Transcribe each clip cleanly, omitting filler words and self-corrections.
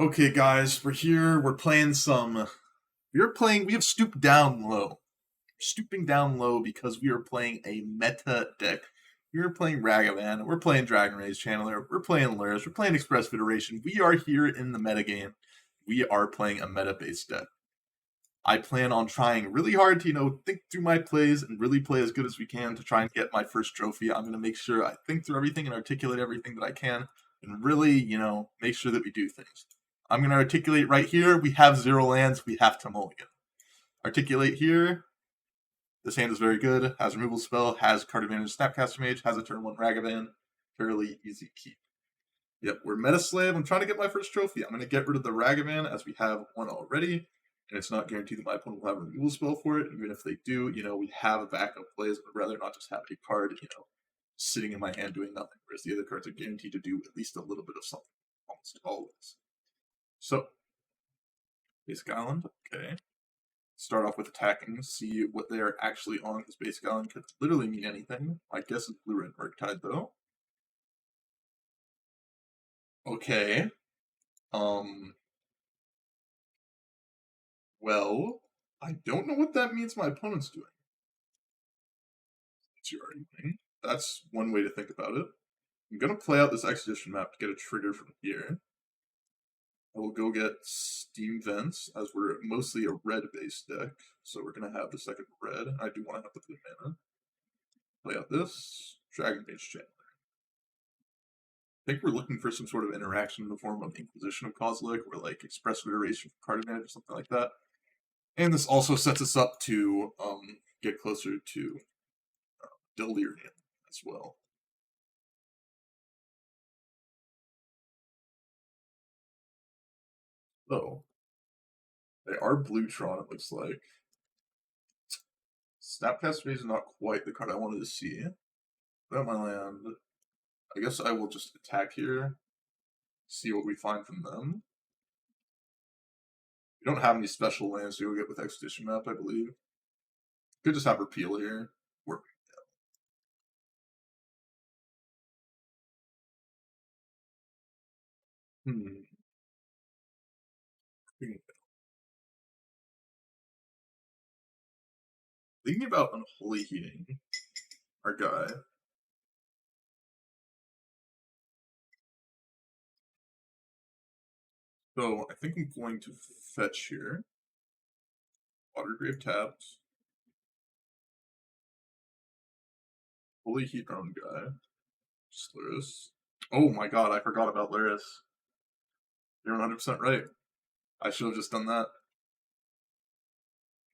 Okay, guys, we're here. We're playing some. We have stooped down low. Stooping down low because we are playing a meta deck. We are playing Ragavan. We're playing Dragon Ray's Channeler. We're playing Lurrus. We're playing Express Federation. We are here in the metagame. We are playing a meta-based deck. I plan on trying really hard to, think through my plays and really play as good as we can to try and get my first trophy. I'm going to make sure I think through everything and articulate everything that I can and really, make sure that we do things. I'm going to articulate right here. We have 0 lands. We have to mulligan. Articulate here. This hand is very good. Has removal spell. Has card advantage Snapcaster Mage. Has a turn 1 Ragavan. Fairly easy keep. Yep, we're Meta Slave. I'm trying to get my first trophy. I'm going to get rid of the Ragavan as we have one already. And it's not guaranteed that my opponent will have a removal spell for it. Even if they do, we have a backup plays, but rather not just have a card, sitting in my hand doing nothing. Whereas the other cards are guaranteed to do at least a little bit of something. Almost always. So, Basic Island, okay. Start off with attacking, see what they are actually on, because Basic Island could literally mean anything. My guess is Blue-Red Murktide, though. Okay. Well, I don't know what that means my opponent's doing. That's your argument. That's one way to think about it. I'm going to play out this Expedition map to get a trigger from here. I will go get Steam Vents, as we're mostly a red-based deck, so we're going to have the second red. I do want to have the blue mana. Play out this Dragon Mage Channeler. I think we're looking for some sort of interaction in the form of Inquisition of Kozilek, or like Express Federation for card advantage or something like that. And this also sets us up to get closer to Delirium as well. So, they are Blue-Tron, it looks like. Snapcaster Mage is not quite the card I wanted to see. Put out my land. I guess I will just attack here, see what we find from them. We don't have any special lands to go get with Expedition Map, I believe. Could just have Repeal here. Work. Thinking about Unholy Heating, our guy. So I think I'm going to fetch here. Watergrave tapped. Holy Heat our own guy. Lurrus. Oh my god, I forgot about Lurrus. You're 100% right. I should have just done that.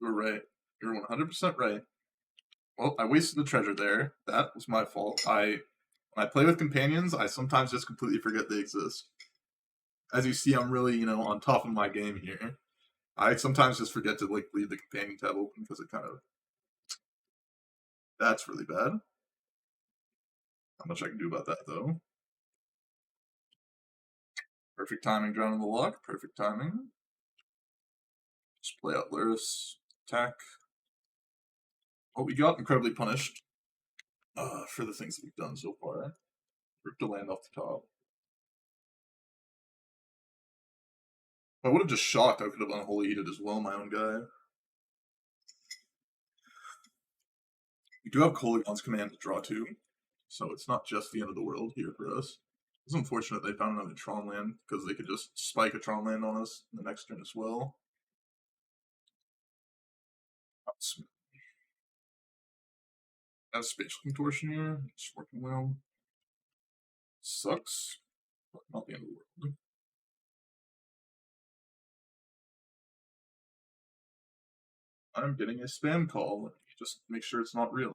You were right. You're 100% right. Well, I wasted the treasure there. That was my fault. When I play with companions, I sometimes just completely forget they exist. As you see, I'm really, on top of my game here. I sometimes just forget to leave the companion tab open because it kind of... That's really bad. Not much I can do about that, though. Perfect timing, drowning the lock. Perfect timing. Just play out Lurrus. Attack. Oh, we got incredibly punished for the things that we've done so far. Ripped a land off the top. If I would have just shocked, I could have Unholy Heated as well, my own guy. We do have Kolaghan's Command to draw to, so it's not just the end of the world here for us. It's unfortunate they found another Tron land, because they could just spike a Tron land on us in the next turn as well. Have Spatial Contortion here. It's working well. Sucks, but not the end of the world. I'm getting a spam call. Just make sure it's not real.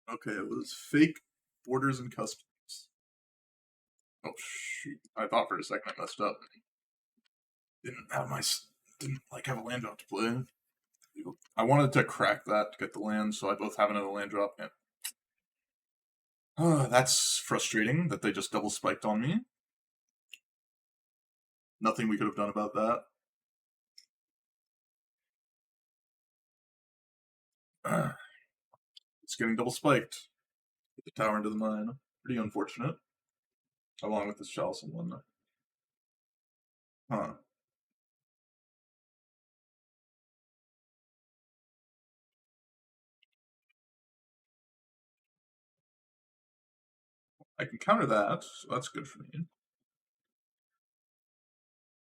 Okay, it was fake borders and customs. Oh shoot! I thought for a second I messed up. Didn't have a land drop to play. I wanted to crack that to get the land, so I both have another land drop. And that's frustrating that they just double spiked on me. Nothing we could have done about that. It's getting double spiked. Get the tower into the mine. Pretty unfortunate. Along with this chalice and one. Huh. I can counter that, so that's good for me.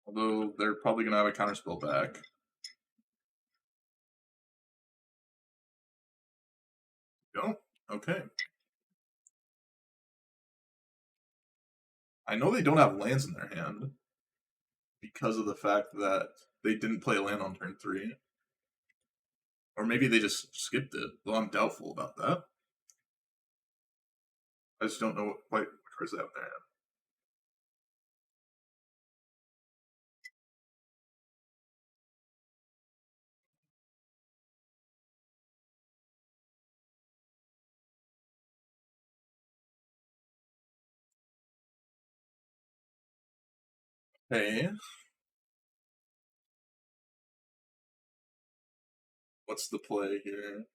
Although they're probably going to have a counter spell back. Go. Okay. I know they don't have lands in their hand because of the fact that they didn't play a land on turn 3. Or maybe they just skipped it, though I'm doubtful about that. I just don't know what cards they have in their hand. Hey, what's the play here?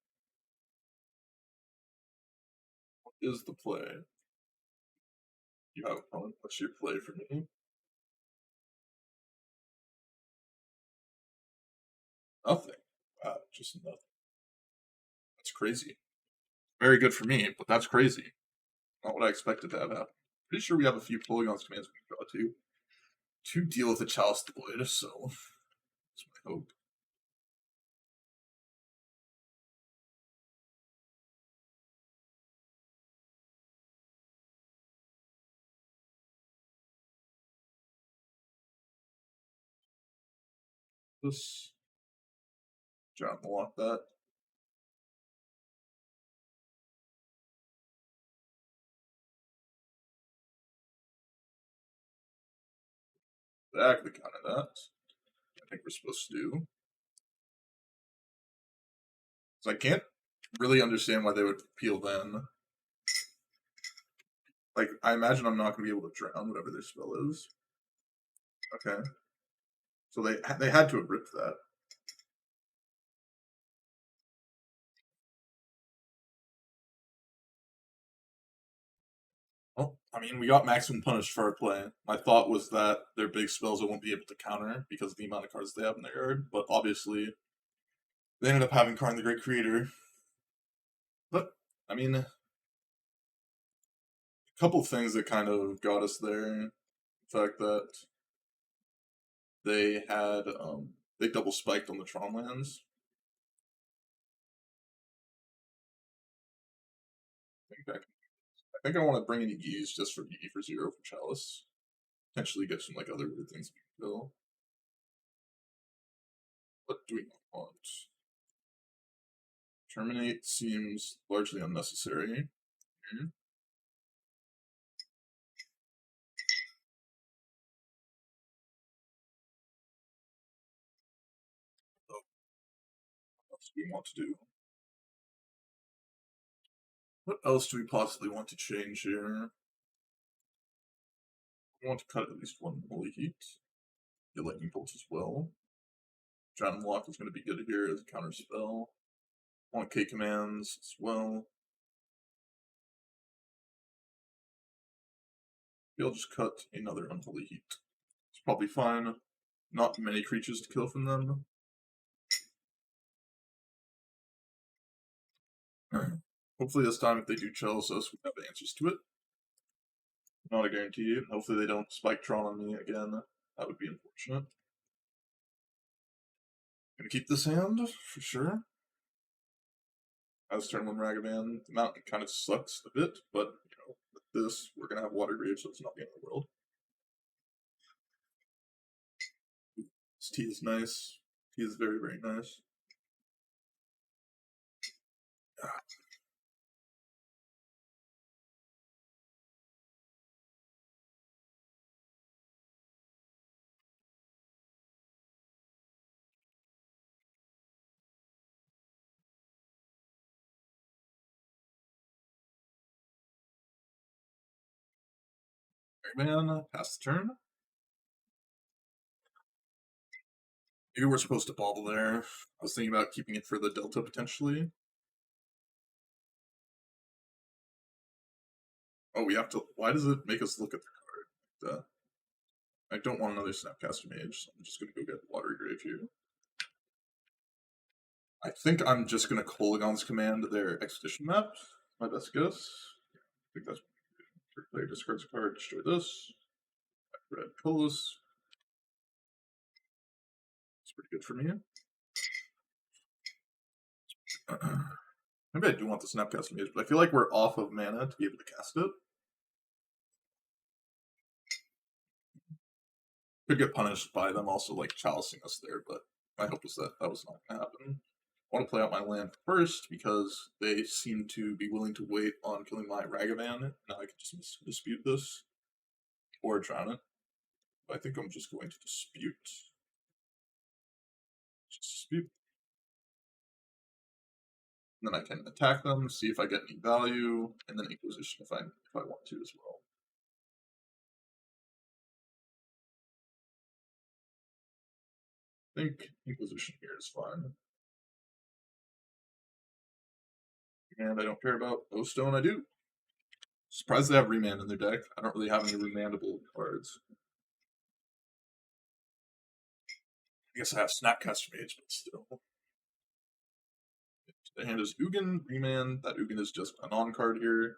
What is the play? You have opponent. What's your play for me? Nothing. Wow, just nothing. That's crazy. Very good for me, but that's crazy. Not what I expected to have happen. Pretty sure we have a few polygons commands we can draw to deal with the Chalice Void, so that's my hope. This John will want that. Exactly kind of that. I think we're supposed to do. So I can't really understand why they would peel then. Like, I imagine I'm not going to be able to drown whatever their spell is. Okay. So they had to have ripped that. Well, I mean, we got maximum punish for our play. My thought was that their big spells I won't be able to counter because of the amount of cards they have in their yard, but obviously they ended up having Karn the Great Creator. But, I mean, a couple things that kind of got us there. The fact that they had, they double spiked on the Tron lands. I think I want to bring in E's just for E for 0 for Chalice. Potentially get some like other weird things we can kill. What do we not want? Terminate seems largely unnecessary. Oh, what else do we want to do? What else do we possibly want to change here? We want to cut at least one Holy Heat. Get Lightning Bolt as well. Drown Lock is going to be good here as a counter spell. Want K commands as well. Maybe I'll just cut another Unholy Heat. It's probably fine. Not many creatures to kill from them. Hopefully this time if they do chalice us, we have answers to it. Not a guarantee. Hopefully they don't spike Tron on me again. That would be unfortunate. Gonna keep this hand, for sure. As turn 1 Ragavan, the mountain kind of sucks a bit, but, you know, with this, we're gonna have Water Grave, so it's not the end of the world. This tea is nice. Tea is very, very nice. Ragavan, pass the turn. Maybe we're supposed to bobble there. I was thinking about keeping it for the Delta potentially. Oh, we have to. Why does it make us look at the card? I don't want another Snapcaster Mage, so I'm just gonna go get Watery Grave here. I think I'm just gonna Kolaghan's Command their Expedition map. My best guess. I think that's player discards a card, destroy this. Red colors. It's pretty good for me. Maybe I do want the Snapcaster Mage, but I feel like we're off of mana to be able to cast it. Could get punished by them also like chalicing us there, but my hope was that that was not going to happen. I want to play out my land first because they seem to be willing to wait on killing my Ragavan. Now I can just dispute this or drown it. But I think I'm just going to dispute. Just dispute. And then I can attack them, see if I get any value, and then Inquisition if I want to as well. I think Inquisition here is fine. And I don't care about O-Stone, I do. Surprised they have Remand in their deck. I don't really have any remandable cards. I guess I have Snapcaster Mage, but still. The hand is Ugin, Remand. That Ugin is just a non-card here.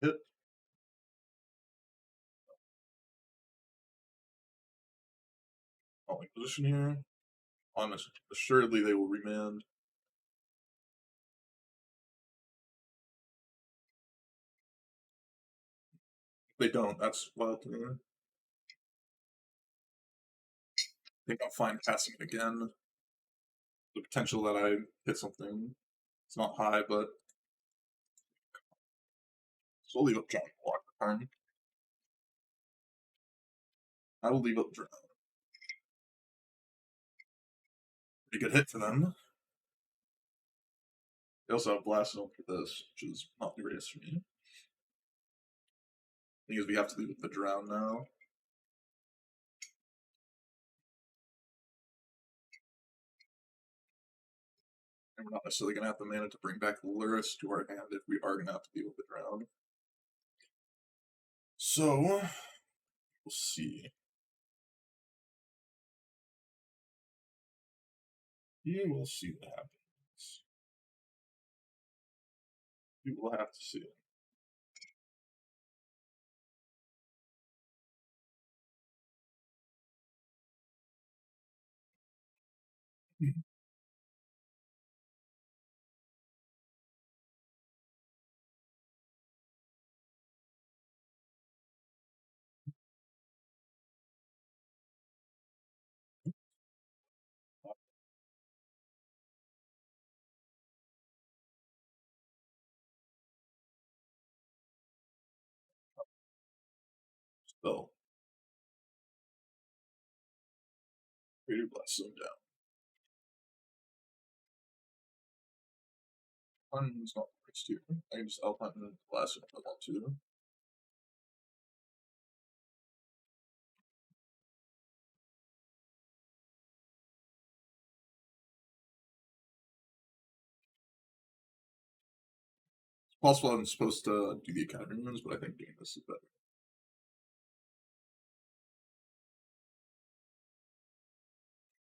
Hit. Calling position here. Assuredly they will remand. If they don't, that's wild to me. I think I'll find passing it again. The potential that I hit something, it's not high, but so I'll leave up drawing block for turn. I will leave up draw. Pretty good hit for them. They also have Blast Zone for this, which is not the greatest for me. Thing is, we have to leave up the drown now. And we're not necessarily going to have the mana to bring back Lurrus to our hand if we are going to have to deal with the drown. So, we'll see. We will see what happens. We will have to see. So, Creator Blast Zone down. Hunting's not the worst here. I can just Alpine and Blast if I want to. It's possible I'm supposed to do the Academy runes, but I think doing this is better.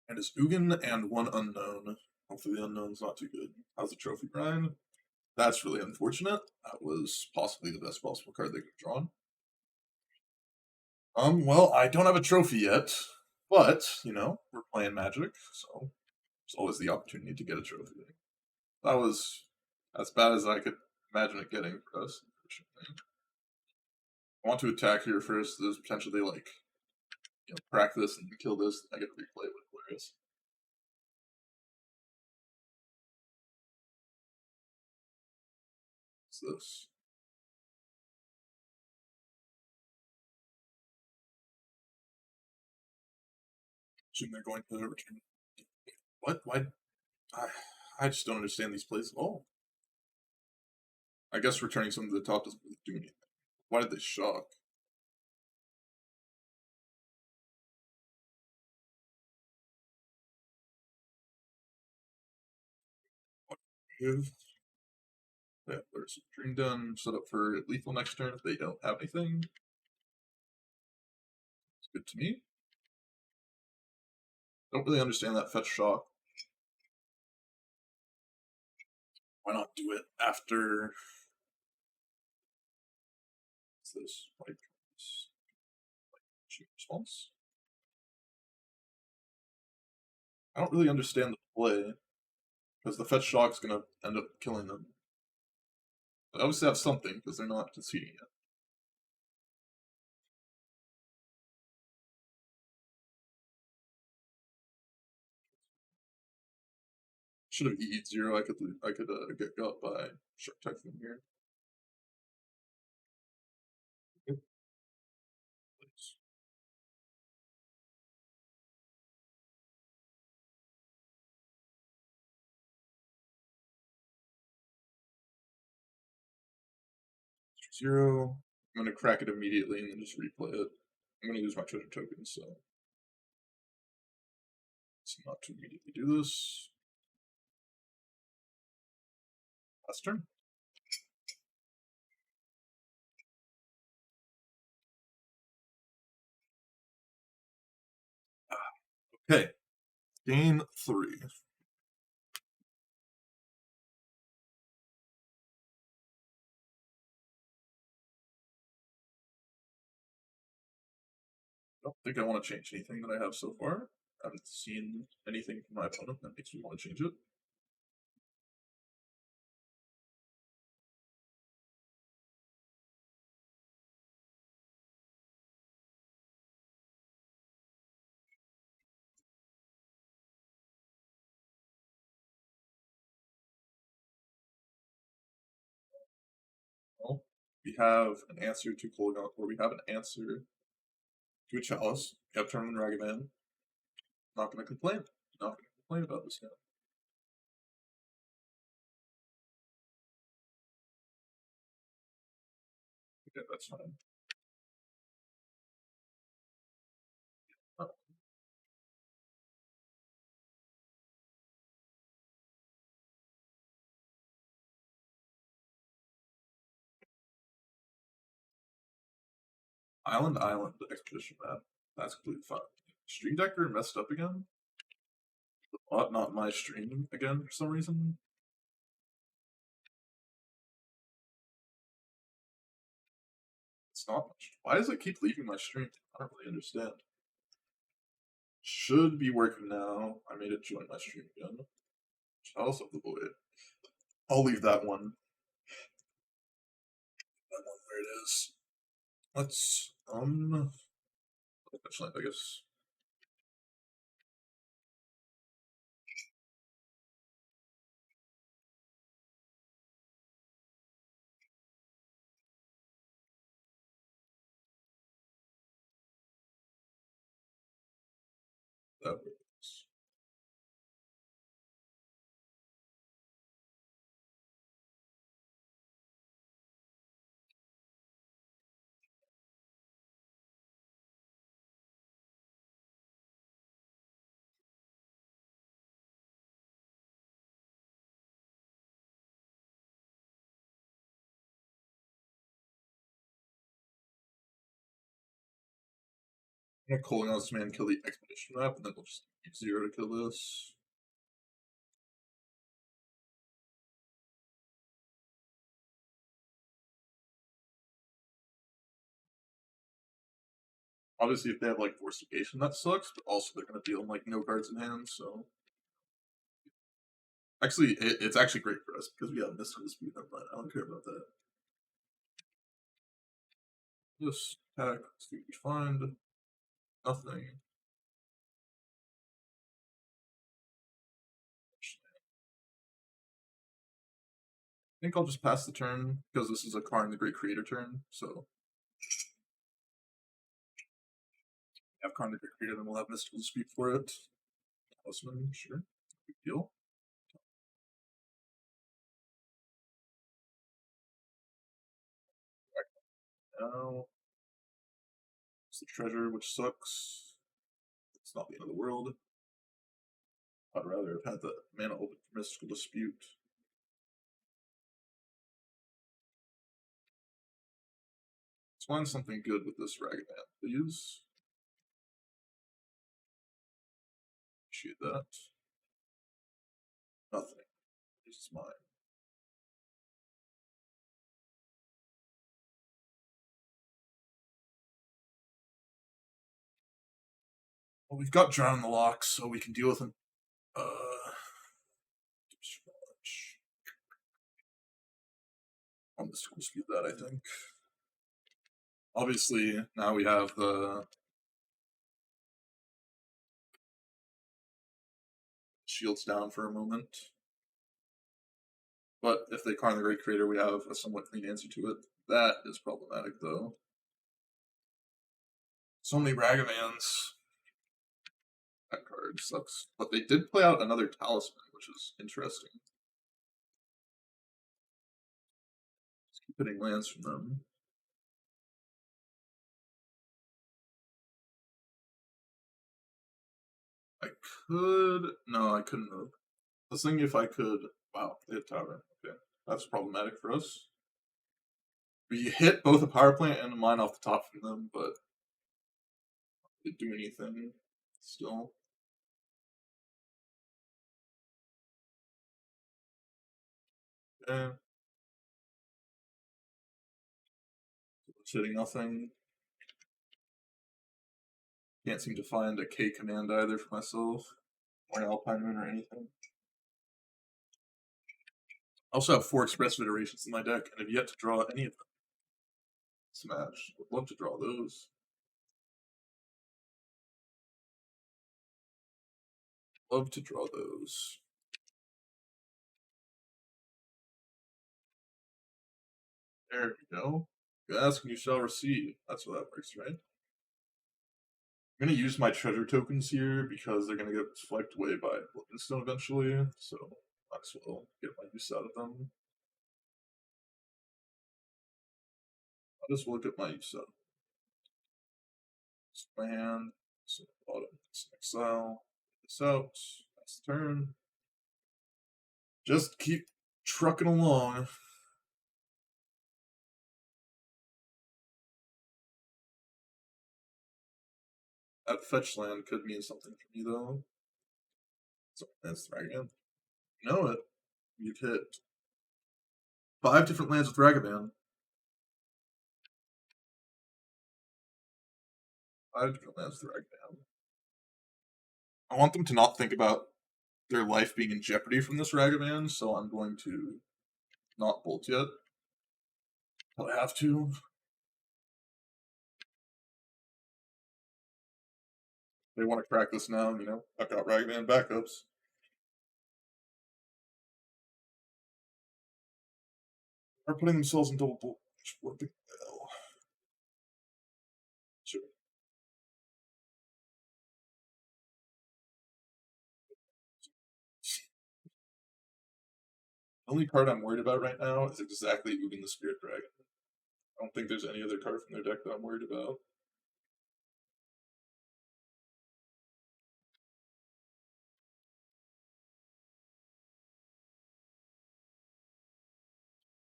And it's Ugin and one unknown. Hopefully the unknown's not too good. How's the trophy grind? That's really unfortunate. That was possibly the best possible card they could have drawn. Well, I don't have a trophy yet, but, you know, we're playing Magic, so there's always the opportunity to get a trophy. That was as bad as I could imagine it getting for us, unfortunately. I want to attack here first. There's potential they, like, you know, crack this and kill this. I get to replay it with Glorious. What's this? Assume they're going to return. What? Why? I just don't understand these plays at all. I guess returning something to the top doesn't really do anything. Why did they shock? Give. Yeah, there's Dream done. Set up for lethal next turn if they don't have anything. It's good to me. Don't really understand that fetch shock. Why not do it after? What's this? Like response? I don't really understand the play because the fetch shock's gonna end up killing them. They obviously have something because they're not conceding yet. Should have E'd 0. I could get got by Shark Typhoon here. Please. 0. I'm gonna crack it immediately and then just replay it. I'm gonna use my treasure tokens, so it's not to immediately do this. Last turn. Okay. Game 3. I don't think I want to change anything that I have so far. I haven't seen anything from my opponent that makes me want to change it. Well, we have an answer to Kolgan, or we have an answer to a Chalice. We have Tournament Ragavan. Not going to complain. Not going to complain about this now. Okay, that's fine. Oh. Island Expedition map. That's completely fine. Stream Decker messed up again? Not my stream again for some reason. It's not much. Why does it keep leaving my stream? I don't really understand. Should be working now. I made it join my stream again. Chalice of the Void. I'll leave that one. That one where it is. Let's I guess. That works. I'm gonna calling out this man, kill the expedition map, and then we'll just use 0 to kill this. Obviously, if they have like Fortification, that sucks, but also they're gonna deal like no cards in hand, so. Actually, it's actually great for us because we have Mystical Dispute. Never mind, I don't care about that. Just attack, see what we find. Nothing. I think I'll just pass the turn because this is a Karn the Great Creator turn, so. Have Karn the Great Creator, then we'll have Mystical Dispute for it. Talisman, sure. Big deal. Now. It's the treasure, which sucks. It's not the end of the world. I'd rather have had the mana open for Mystical Dispute. find something good with this Ragavan, please. Appreciate that. Nothing. This is mine. Well, we've got Drown in the Lock, so we can deal with him. I'm just going to skip that, I think. Obviously, now we have the shields down for a moment. But if they Karn the Great Creator, we have a somewhat clean answer to it. That is problematic, though. So many Ragavans. That card sucks. But they did play out another Talisman, which is interesting. Just keep hitting lands from them. I could... No, I couldn't have. I was thinking if I could... Wow, they hit Tower. Okay, that's problematic for us. We hit both a power plant and a mine off the top from them, but didn't do anything still. Okay. It's hitting nothing. Can't seem to find a K command either for myself, or an Alpine Moon or anything. I also have 4 expressive iterations in my deck, and have yet to draw any of them. Smash. Would love to draw those. Love to draw those. There we go. You ask and you shall receive. That's how that works, right? I'm going to use my treasure tokens here because they're going to get swiped away by Stone eventually, so might as well get my use out of them. I'll just look at my use out. My hand, so bottom, exile, this out, next turn. Just keep trucking along. That fetch land could mean something for me, though. So that's Ragavan. You know it. You've hit 5 different lands with Ragavan. 5 different lands with Ragavan. I want them to not think about their life being in jeopardy from this Ragavan, so I'm going to not bolt yet. But I have to. They want to crack this now, you know. I've got Ragavan backups. Are putting themselves in double bolt. What the hell? Sure. The only card I'm worried about right now is exactly Ugin the Spirit Dragon. I don't think there's any other card from their deck that I'm worried about.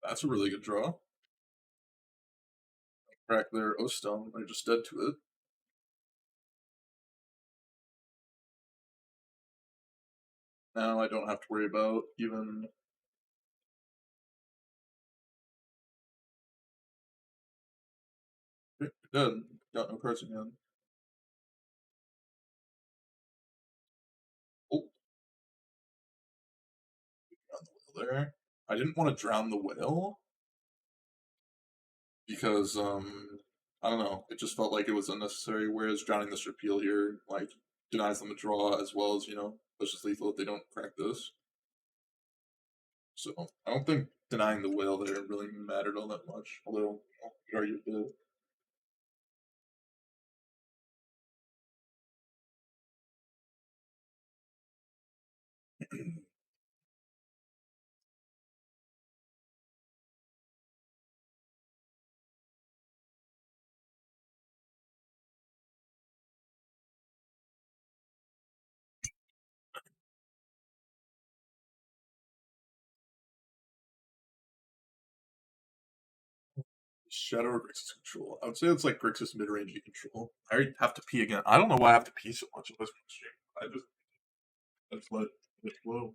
That's a really good draw. Crack their O-Stone, they're just dead to it. Now I don't have to worry about even... Okay, dead. Got no cards in hand. Oh. Drown the whale there. I didn't want to drown the whale. Because, I don't know, it just felt like it was unnecessary, whereas drowning this repeal here, like, denies them a draw as well as, you know, pushes lethal if they don't crack this. So, I don't think denying the whale there really mattered all that much, although, you could argue it did. Shadow or Grixis control? I would say it's like Grixis midrange control. I already have to pee again. I don't know why I have to pee so much in this stream. I just let it flow.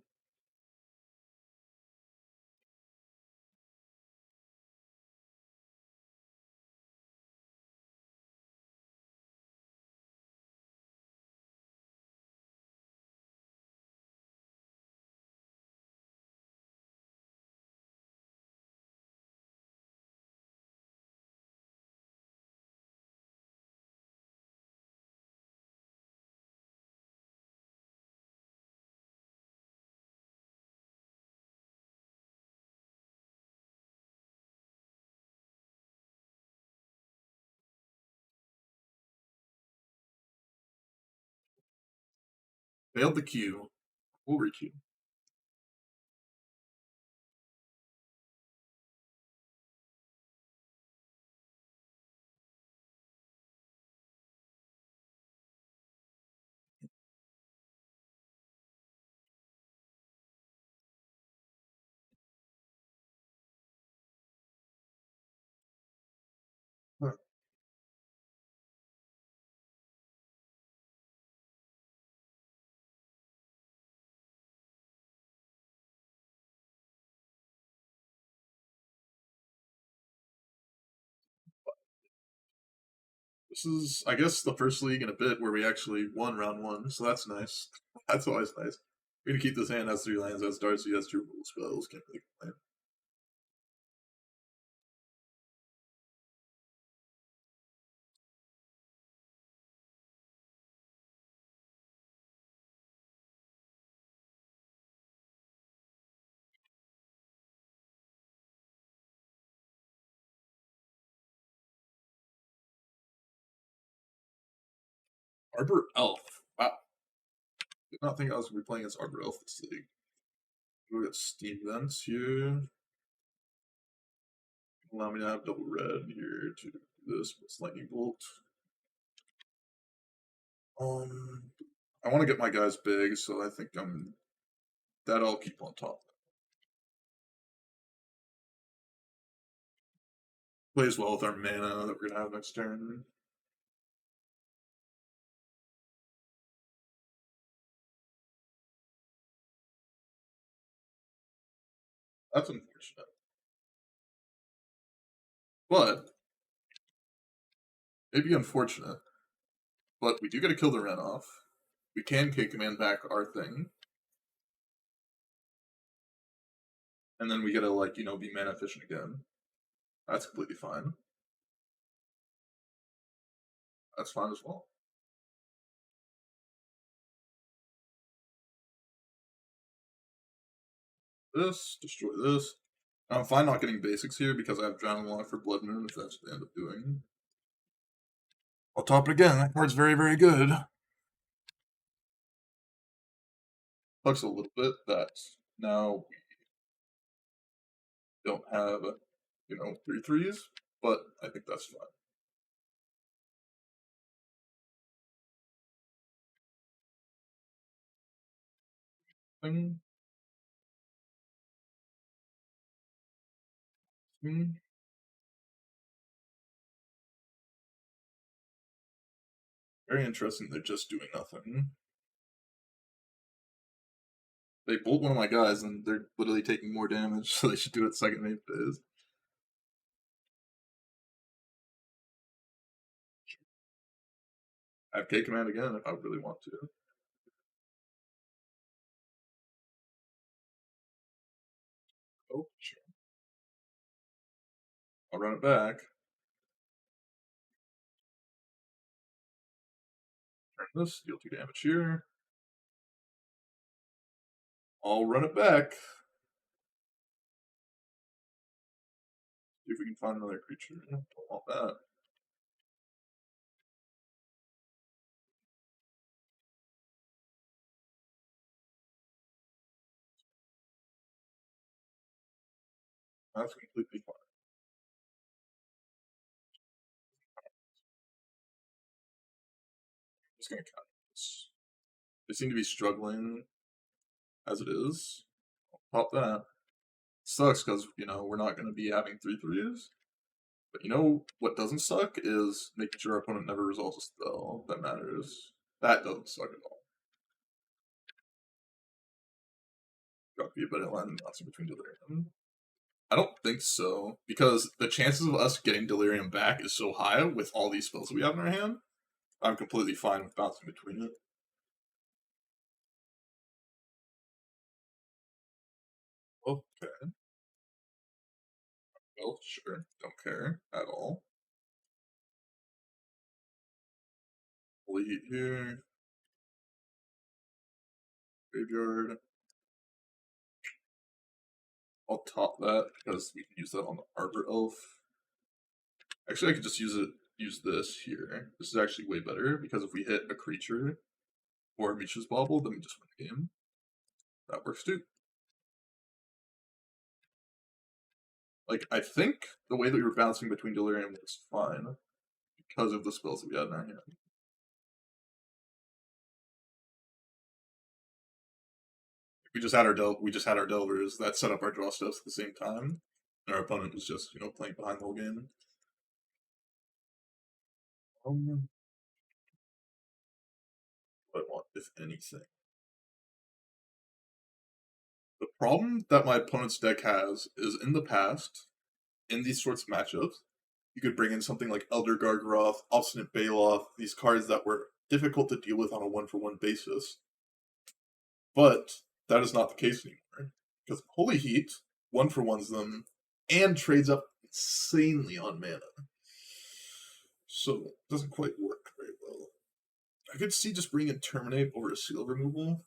Failed the queue. We'll re-queue. Huh. This is, I guess, the first league in a bit where we actually won round one, so that's nice. That's always nice. We're gonna keep this hand, has 3 lands, has Darcy, has 2 rule spells, can't really complain. Arbor Elf. Wow. Did not think I was going to be playing as Arbor Elf this league. We'll get Steam Vents here. Allow me to have double red here to do this with Lightning Bolt. I want to get my guys big, so I think that I'll keep on top. Plays well with our mana that we're gonna have next turn. That's unfortunate. But maybe unfortunate. But we do get to kill the Ren off. We can K-Command back our thing. And then we get to, like, you know, be mana efficient again. That's completely fine. That's fine as well. This, destroy this. I'm fine not getting basics here because I have Drowning Lock for Blood Moon if that's what they end up doing. I'll top it again. That card's very, very good. Sucks a little bit that now we don't have, you know, 3/3s, but I think that's fine. Thing. Very interesting. They're just doing nothing. They bolt one of my guys, and they're literally taking more damage, so they should do it second main phase. I have K command again if I really want to. Oh, sure. I'll run it back. Turn this, deal 2 damage here. I'll run it back. See if we can find another creature. Don't want that. That's completely fine. I'm just gonna count this. They seem to be struggling as it is. I'll pop that. Sucks because, you know, we're not going to be having 3/3s. But you know what doesn't suck is making sure our opponent never resolves a spell. That matters. That doesn't suck at all. Got to be a better line than bouncing between Delirium. I don't think so, because the chances of us getting Delirium back is so high with all these spells that we have in our hand. I'm completely fine with bouncing between it. Okay. Well, sure. Don't care at all. Holy Heat here. Graveyard. I'll top that because we can use that on the Arbor Elf. Actually, I could just use this here. This is actually way better because if we hit a creature or Misha's Bauble, then we just win the game. That works too. Like, I think the way that we were bouncing between Delirium was fine because of the spells that we had in our hand. We just had our Delvers that set up our draw steps at the same time, and our opponent was just playing behind the whole game. What I want, if anything. The problem that my opponent's deck has is in the past, in these sorts of matchups, you could bring in something like Elder Gargaroth, Obstinate Baloth, these cards that were difficult to deal with on a one-for-one basis. But that is not the case anymore. Because Holy Heat one-for-ones them and trades up insanely on mana. So it doesn't quite work very well. I could see just bringing in Terminate over a Seal removal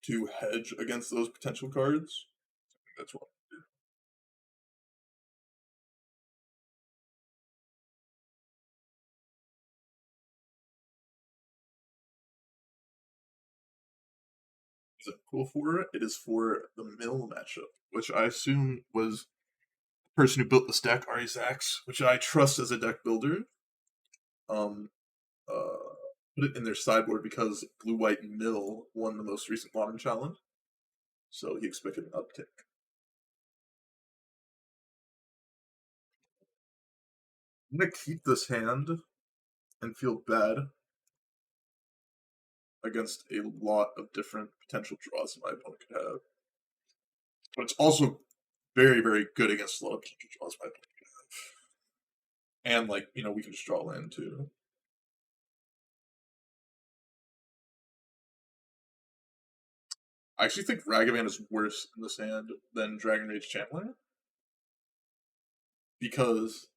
to hedge against those potential cards. I think that's what I'll do. Is it cool for it? It is for the mill matchup, which I assume was the person who built this deck, Ari Zax, which I trust as a deck builder. Put it in their sideboard because Blue White Mill won the most recent Modern Challenge, so he expected an uptick. I'm gonna keep this hand and feel bad against a lot of different potential draws my opponent could have. But it's also very, very good against a lot of potential draws my opponent could have. And, we can just draw land too. I actually think Ragavan is worse in this hand than Dragon Rage Channeler. Because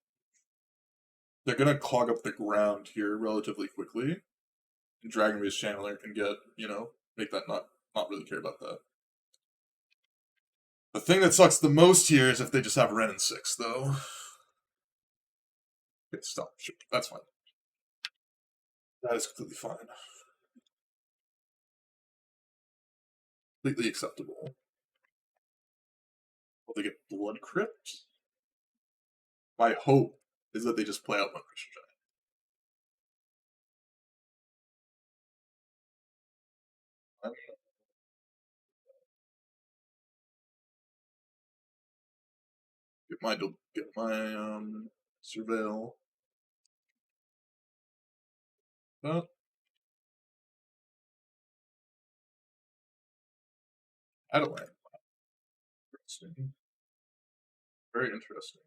they're going to clog up the ground here relatively quickly. And Dragon Rage Channeler can get, make that not really care about that. The thing that sucks the most here is if they just have Ren and 6, though. Okay, stop. Sure, that's fine. That is completely fine. Completely acceptable. Will they get Blood Crypt? My hope is that they just play out one Christian Giant. Get my surveil. But Adelaide. Interesting. Very interesting.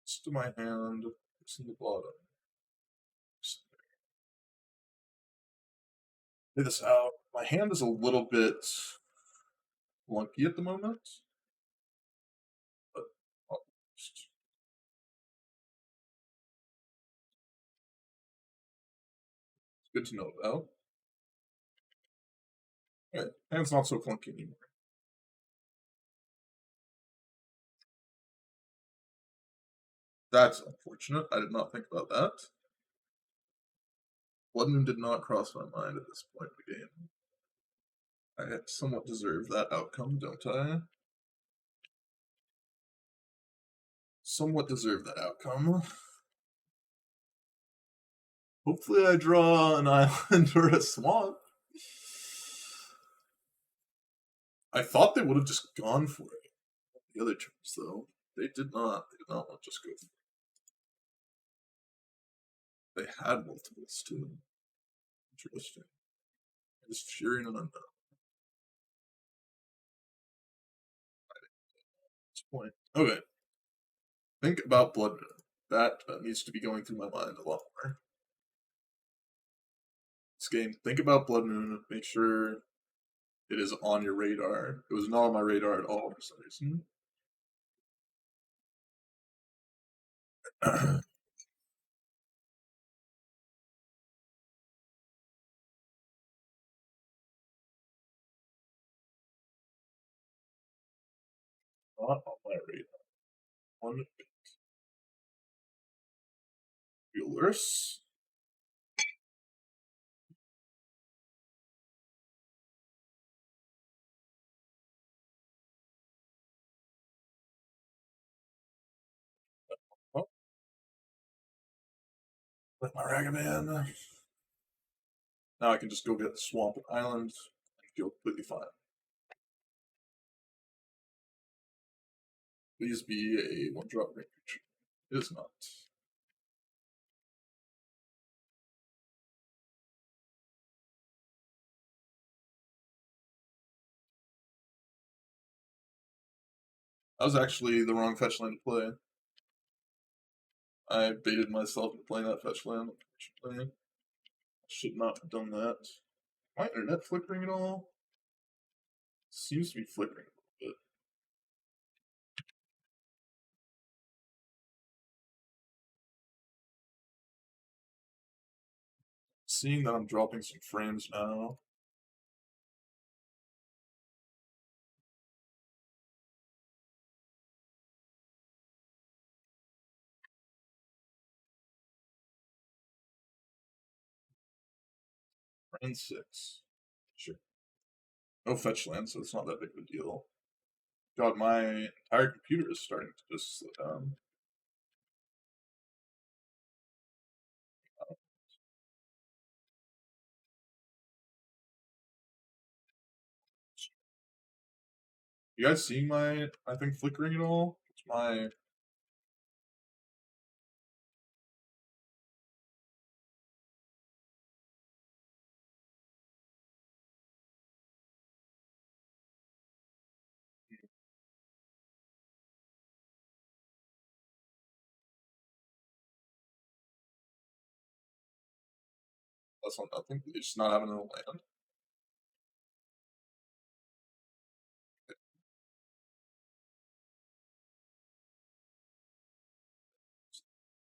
It's to my hand. It's in the bottom. Lay this out. My hand is a little bit clunky at the moment. But almost. It's good to know about. Okay, hand's not so clunky anymore. That's unfortunate. I did not think about that. Blood Moon did not cross my mind at this point in the game. I somewhat deserve that outcome, don't I? Somewhat deserve that outcome. Hopefully I draw an island or a swamp. I thought they would have just gone for it. The other turns, though, they did not. They did not want to just go for it. They had multiples too. Interesting. Is Fury and Unknown? That's the point. Okay. Think about Blood Moon. That needs to be going through my mind a lot more. This game, think about Blood Moon. Make sure it is on your radar. It was not on my radar at all for some reason. Not on my radar. One Lurrus. Oh, with my Ragavan. Now I can just go get the Swamp and Island and feel completely fine. Please be a one-drop ring creature. It is not. That was actually the wrong fetch land to play. I baited myself into playing that fetch land. Unfortunately, I should not have done that. My internet flickering at all? Seems to be flickering a little bit. Seeing that I'm dropping some frames now. Frame 6. Sure. No fetch land, so it's not that big of a deal. God, my entire computer is starting to just slow down. You guys seeing my thing flickering at all? It's my that's not nothing. You're just not having a land.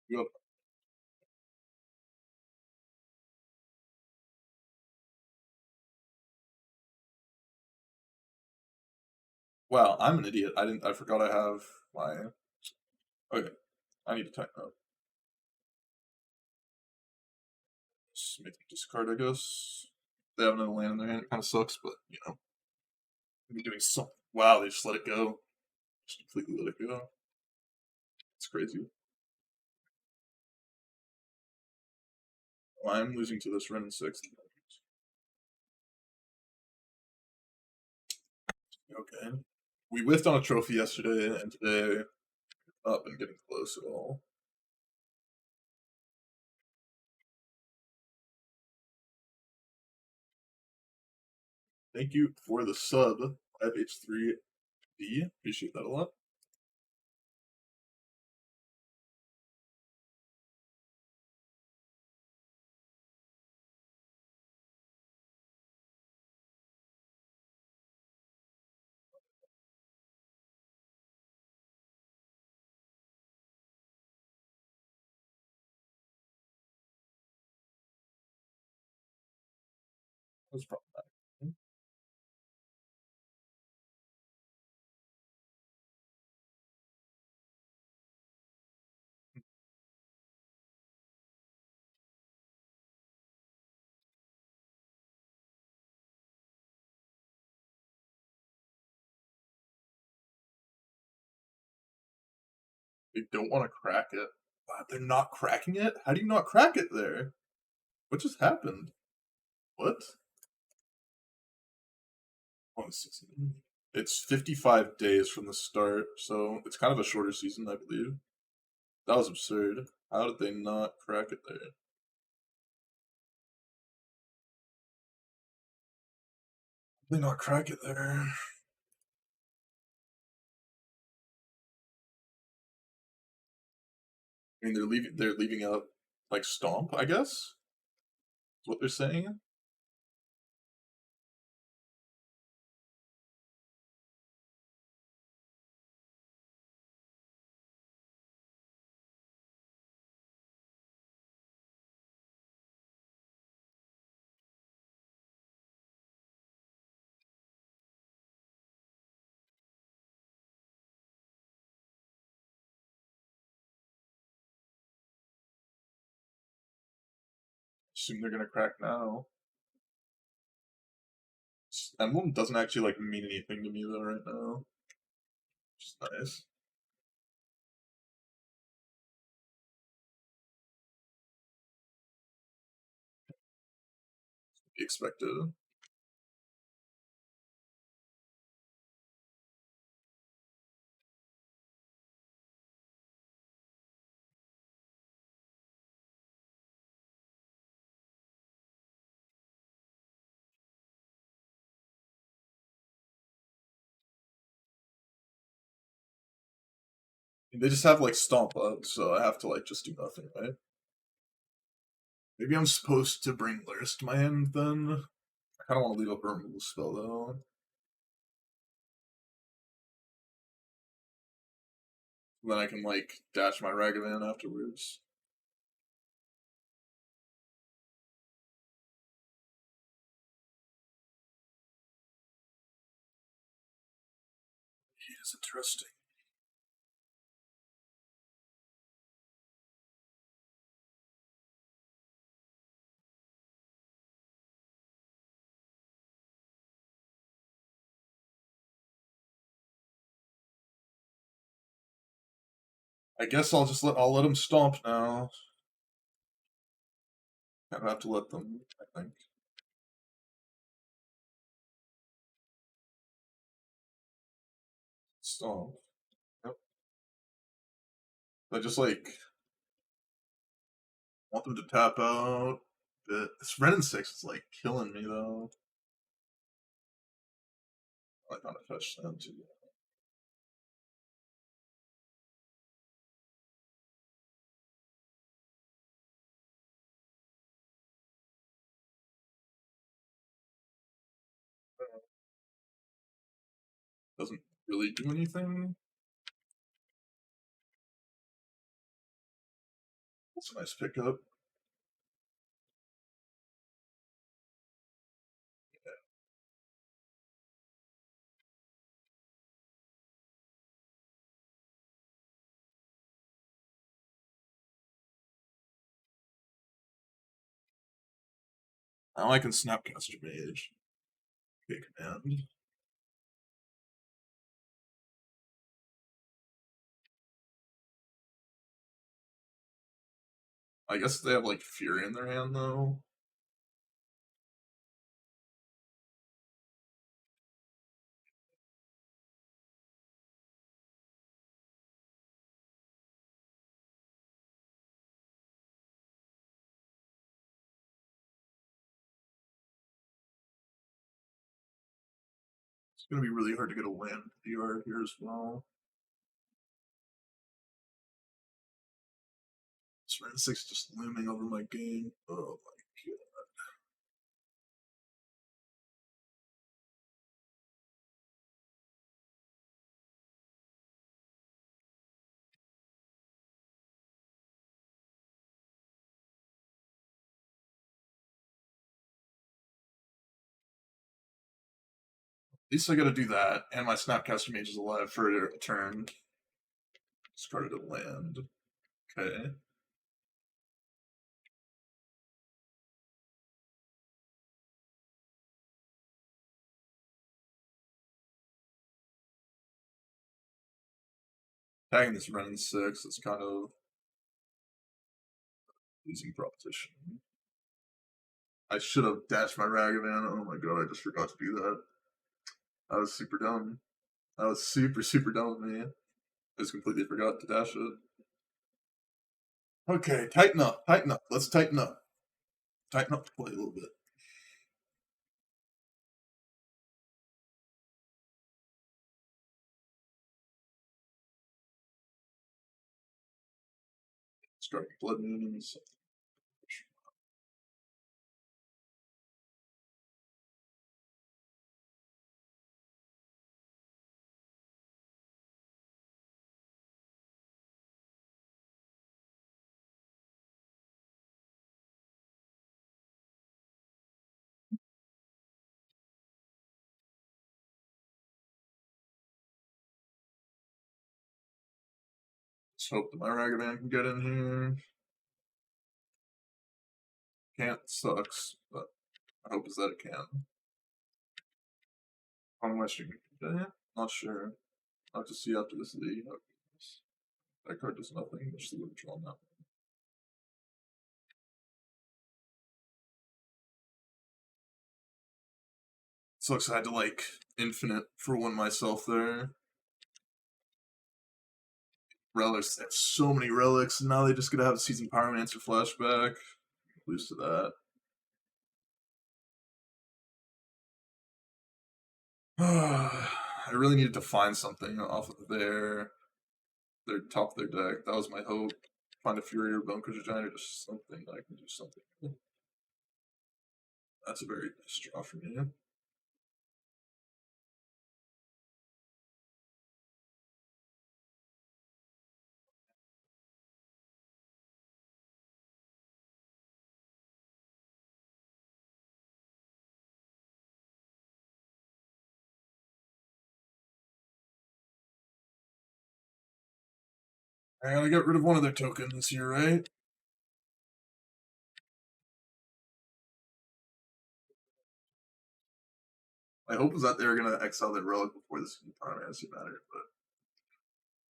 Yep. Wow, I'm an idiot. I forgot I have my. Okay, I need to tighten up. Just make them discard, I guess. They have another land in their hand. It kind of sucks, but you know, be doing something. Wow, they just let it go. Just completely let it go. It's crazy. Well, I'm losing to this Ren 6. Okay. We whiffed on a trophy yesterday, and today not been getting close at all. Thank you for the sub, FH3D. Appreciate that a lot. That's problematic. They don't want to crack it. Wow, they're not cracking it? How do you not crack it there? What just happened? What? Oh, It's 55 days from the start, so it's kind of a shorter season, I believe. That was absurd. How did they not crack it there? Did they not crack it there? I mean, they're leaving out like Stomp, I guess. Is what they're saying. Assume they're gonna crack now. Emblem doesn't actually like mean anything to me though right now. Which is nice. Be expected. They just have like Stomp up, so I have to like just do nothing, right? Maybe I'm supposed to bring Lurrus to my hand then. I kind of want to leave up a removal spell though. Then I can like dash my Ragavan afterwards. It is interesting. I guess I'll let them stomp now. I have to let them, I think. Stomp. Yep. I just like want them to tap out. This red and 6 is like killing me though. I gotta fetch them too. Doesn't really do anything. That's a nice pickup. Now I can Snapcaster Mage. Okay, command. I guess they have like Fury in their hand though. It's gonna be really hard to get a land DR here as well. This red 6 just looming over my game. Oh my god. At least I gotta do that, and my Snapcaster Mage is alive for a turn. Discarded a land. Okay. Tagging this red 6 is kind of losing proposition. I should have dashed my Ragavan. Oh my god, I just forgot to do that. I was super dumb. I was super dumb, man. I just completely forgot to dash it. Okay, tighten up, tighten up. Let's tighten up. Tighten up the play a little bit. Striking blood moons. Let's hope that my Ragavan can get in here. Can't, sucks, but I hope is that it can. How much you can get? Not sure. I'll have to see after this league. That card does nothing. Just the withdrawal now. Sucks I had to like infinite for one myself there. Relics, they have so many relics, and now they just gonna have a Season Pyromancer flashback. Lose to that. I really needed to find something off of their top of their deck. That was my hope. Find a Fury or Bone Crusher Giant or just something that I can do something with. That's a very nice draw for me. I gotta get rid of one of their tokens here, right? My hope was that they were gonna exile their relic before this Pyromancy mattered, but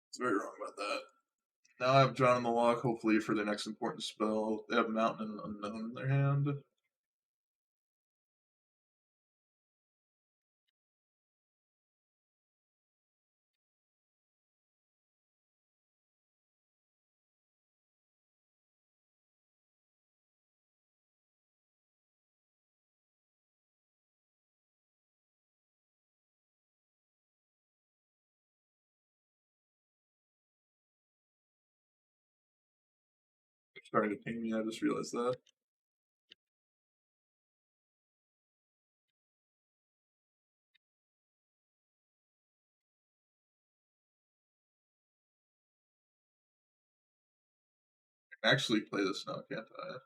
it's very wrong about that. Now I have John on the lock, hopefully, for their next important spell. They have Mountain and Unknown in their hand. They're starting to ping me, I just realized that. I can actually play this now, can't I?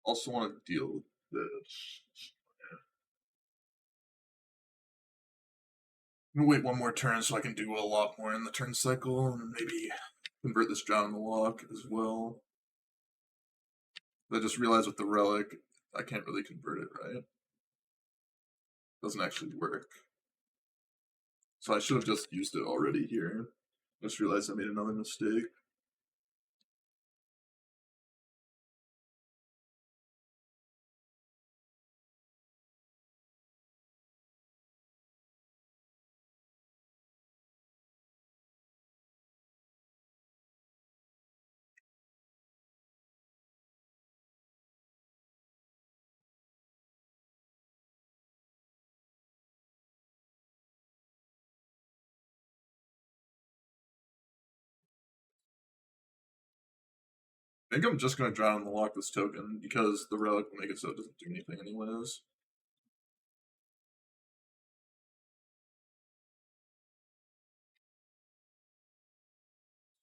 Also want to deal with this. I'm gonna wait one more turn so I can do a lot more in the turn cycle and maybe convert this John on the lock as well. I just realized with the relic, I can't really convert it, right? Doesn't actually work. So I should have just used it already here. Just realized I made another mistake. I think I'm just gonna drown on the lock this token because the relic will make it so it doesn't do anything anyways.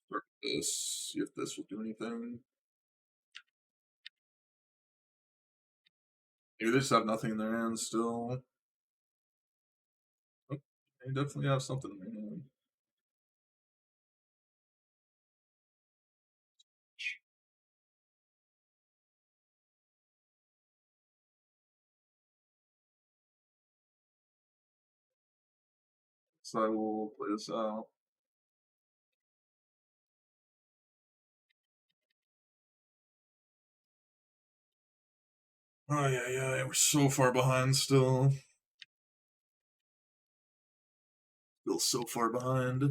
Start this, see if this will do anything. Maybe they just have nothing in their hand still. Oh, they definitely have something in their hand. So I will play this out. Oh yeah, we're so far behind still. Still so far behind.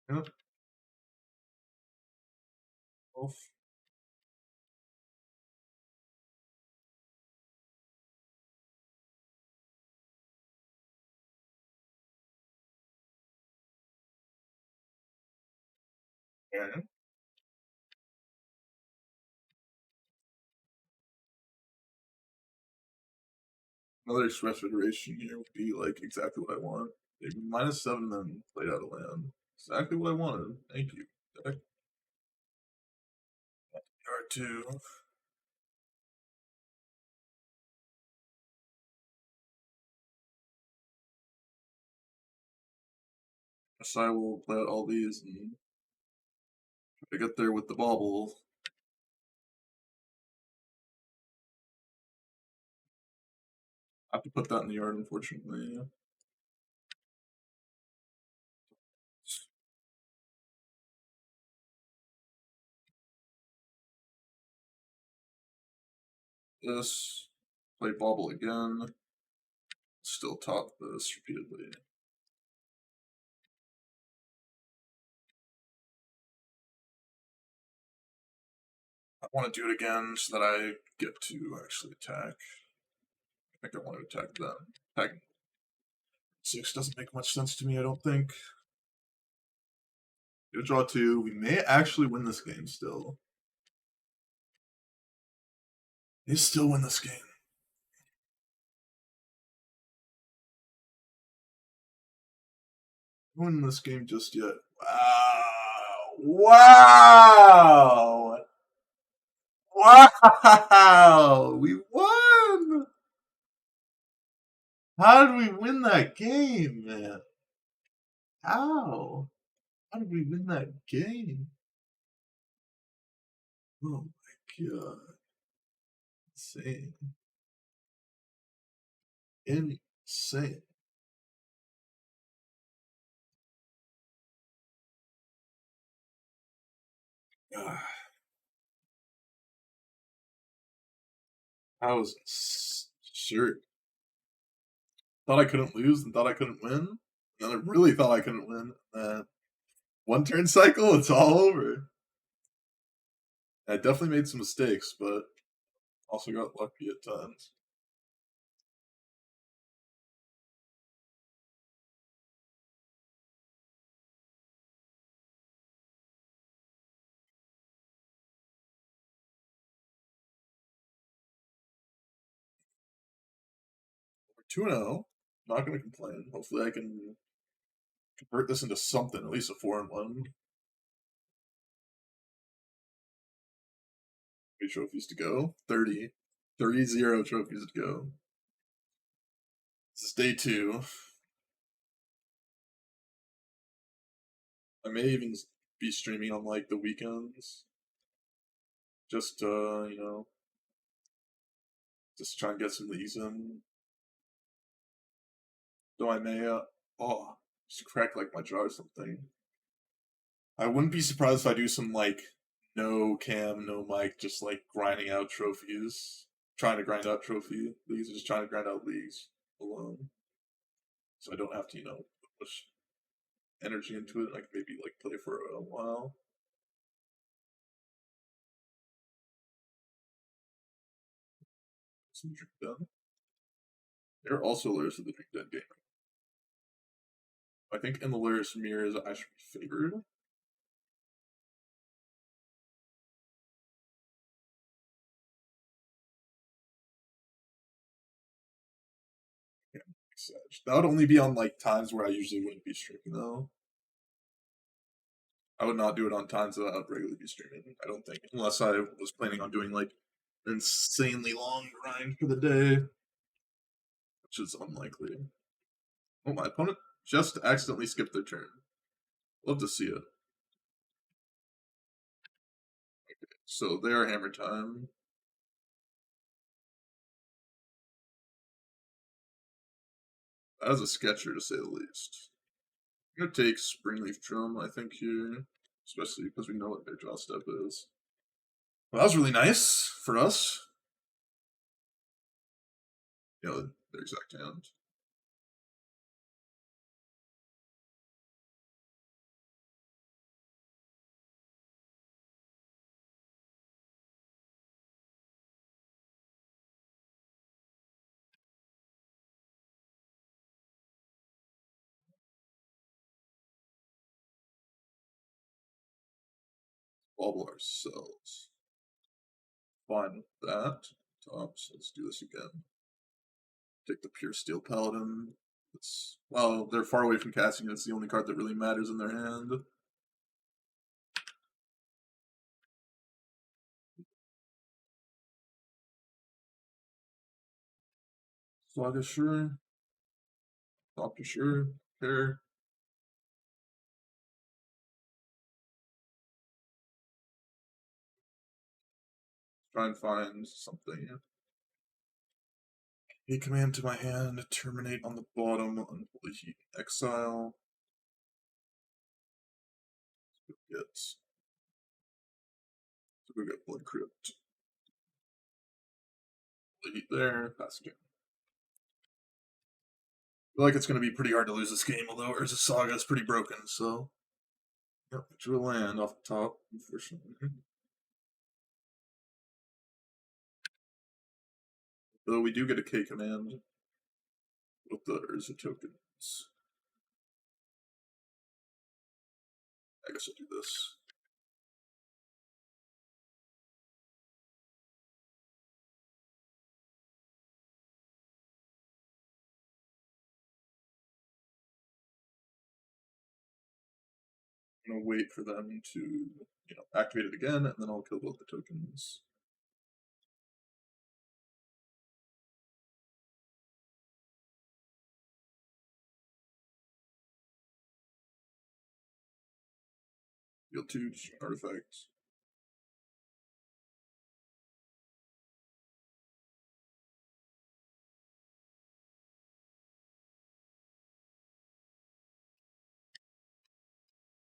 Yep. Off. Yeah. Another Express Federation here would be like exactly what I want. Maybe -7, then played out of land. Exactly what I wanted. Thank you. R2. So I will play out all these and try to get there with the bauble. I have to put that in the yard, unfortunately. This. Play bauble again. Still top this repeatedly. I want to do it again so that I get to actually attack. I think I want to attack them. Attacking 6 doesn't make much sense to me, I don't think. Go draw 2. We may actually win this game still. They still win this game. Win this game just yet. Wow! Wow! We won! How did we win that game, man? How? How did we win that game? Oh my god. Insane. Insane. I was sure. Thought I couldn't lose and thought I couldn't win. And then I really thought I couldn't win. One turn cycle, it's all over. I definitely made some mistakes, but also got lucky at times. We're 2-0. Not going to complain. Hopefully, I can convert this into something, at least a 4-1. 3 trophies to go. 30. 30-0 trophies to go. This is day 2. I may even be streaming on like the weekends. Just just try and get some leagues in. Though I may just crack like my jaw or something. I wouldn't be surprised if I do some like no cam, no mic, just like grinding out trophies. Trying to grind out trophy leagues, just trying to grind out leagues alone. So I don't have to, push energy into it. I can maybe like play for a while. Some drink done. They're also Lurrus of the Drink Dead game. I think in the Lurrus mirrors I should be favored. That would only be on like times where I usually wouldn't be streaming though. I would not do it on times that I would regularly be streaming. I don't think, unless I was planning on doing like an insanely long grind for the day, which is unlikely. Oh, my opponent just accidentally skipped their turn. Love to see it. Okay, so they are hammer time. That is a sketcher to say the least. I'm gonna take Springleaf Drum, I think, here. especially because we know what their draw step is. Well, that was really nice for us. Yeah, their exact hand. Bubble ourselves. Fine with that. Top, so let's do this again. Take the pure steel paladin. Well, they're far away from casting it. It's the only card that really matters in their hand. Saga, sure. Doctor, sure. Care. Try and find something. A command to my hand, terminate on the bottom, unholy heat, exile. Let's go get Blood Crypt. Holy heat there, pass again. I feel like it's going to be pretty hard to lose this game, although Urza Saga is pretty broken, so. Yep, drew a land off the top, unfortunately. Though we do get a K command with the Urza tokens. I guess I'll do this. I'm gonna wait for them to, activate it again, and then I'll kill both the tokens. Deal 2 artifacts.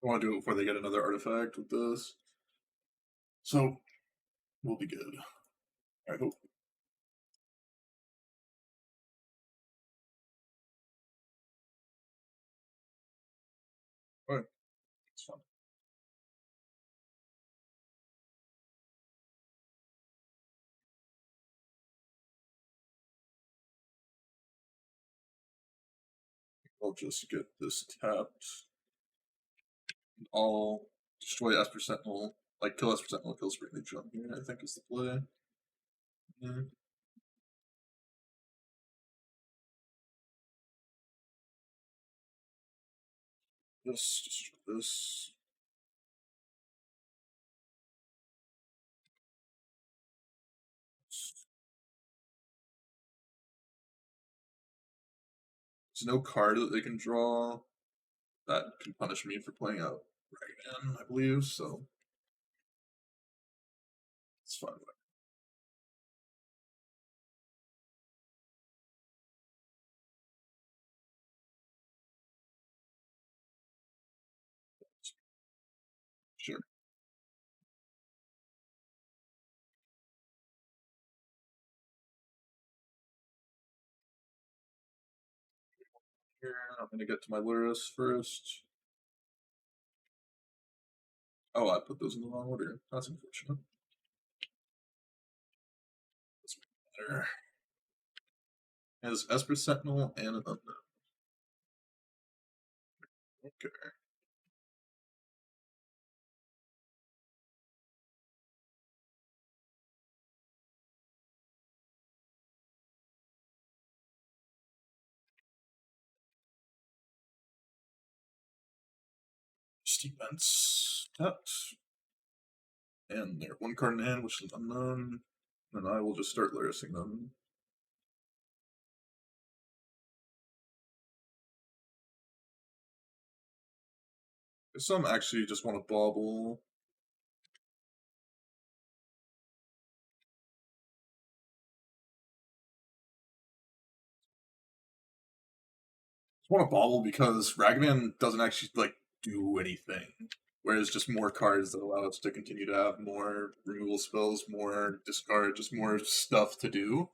I want to do it before they get another artifact with this. So, we'll be good. I hope. Alright, it's fun. I'll just get this tapped. I'll destroy Esper Sentinel, kill Esper Sentinel, kill Spring Legion here, I think is the play. Yeah. Destroy this. There's no card that they can draw that can punish me for playing out Ragavan, I believe, so it's fine. Sure. Here, I'm gonna get to my Lurrus first. Oh, I put those in the wrong order. That's unfortunate. Doesn't matter. Has Esper Sentinel and an Unknown. Okay. Steep Vents tapped. And they're one card in hand, which is Unknown. And I will just start Lurrusing them. Some actually just want to bobble. Just want to bobble because Ragavan doesn't actually do anything. Whereas just more cards that allow us to continue to have more removal spells, more discard, just more stuff to do.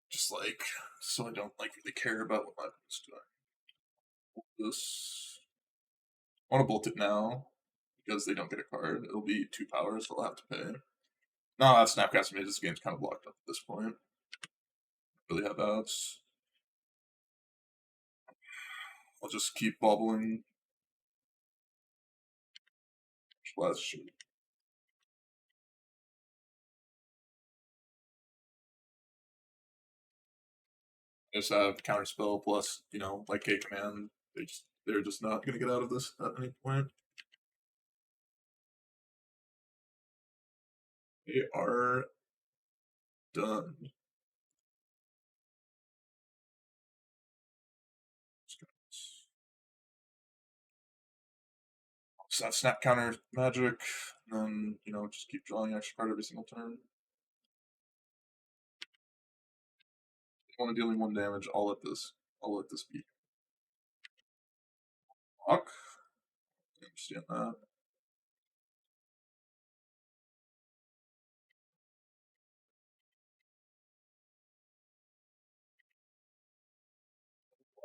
Just like, so I don't like really care about what my opponent's doing. This, I want to bolt it now because they don't get a card. It'll be 2 powers they'll have to pay. No, I have Snapcaster Mage. This game's kind of blocked up at this point. Really have outs. I'll just keep bobbling. Splash. I just have counterspell plus, like K command. They're just not gonna get out of this at any point. They are done. So that snap counter magic, and then just keep drawing extra card every single turn. Only dealing 1 damage. I'll let this be. Block. I understand that.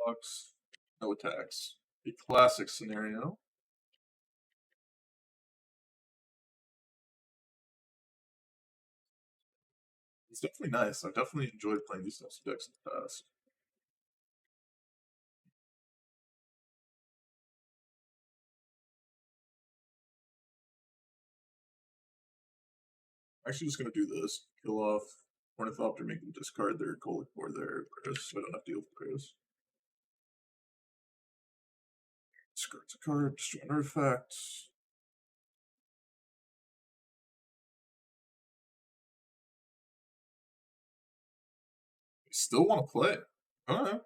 Blocks. No attacks. A classic scenario. It's definitely nice. I've definitely enjoyed playing these types of decks in the past. I'm actually just going to do this. Kill off Ornithopter, make them discard their Colic or their Chris, so I don't have to deal with Chris. Discards a card, destroy an artifact. I still want to play. Alright.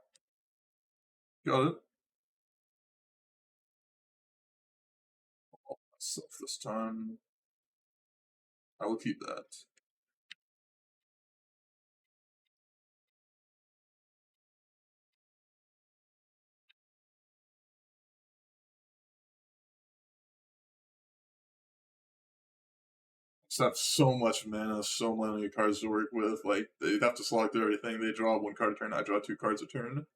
Got it. I'll myself this time. I will keep that. Just have so much mana, so many cards to work with. Like, they'd have to select everything. They draw 1 card a turn, I draw 2 cards a turn.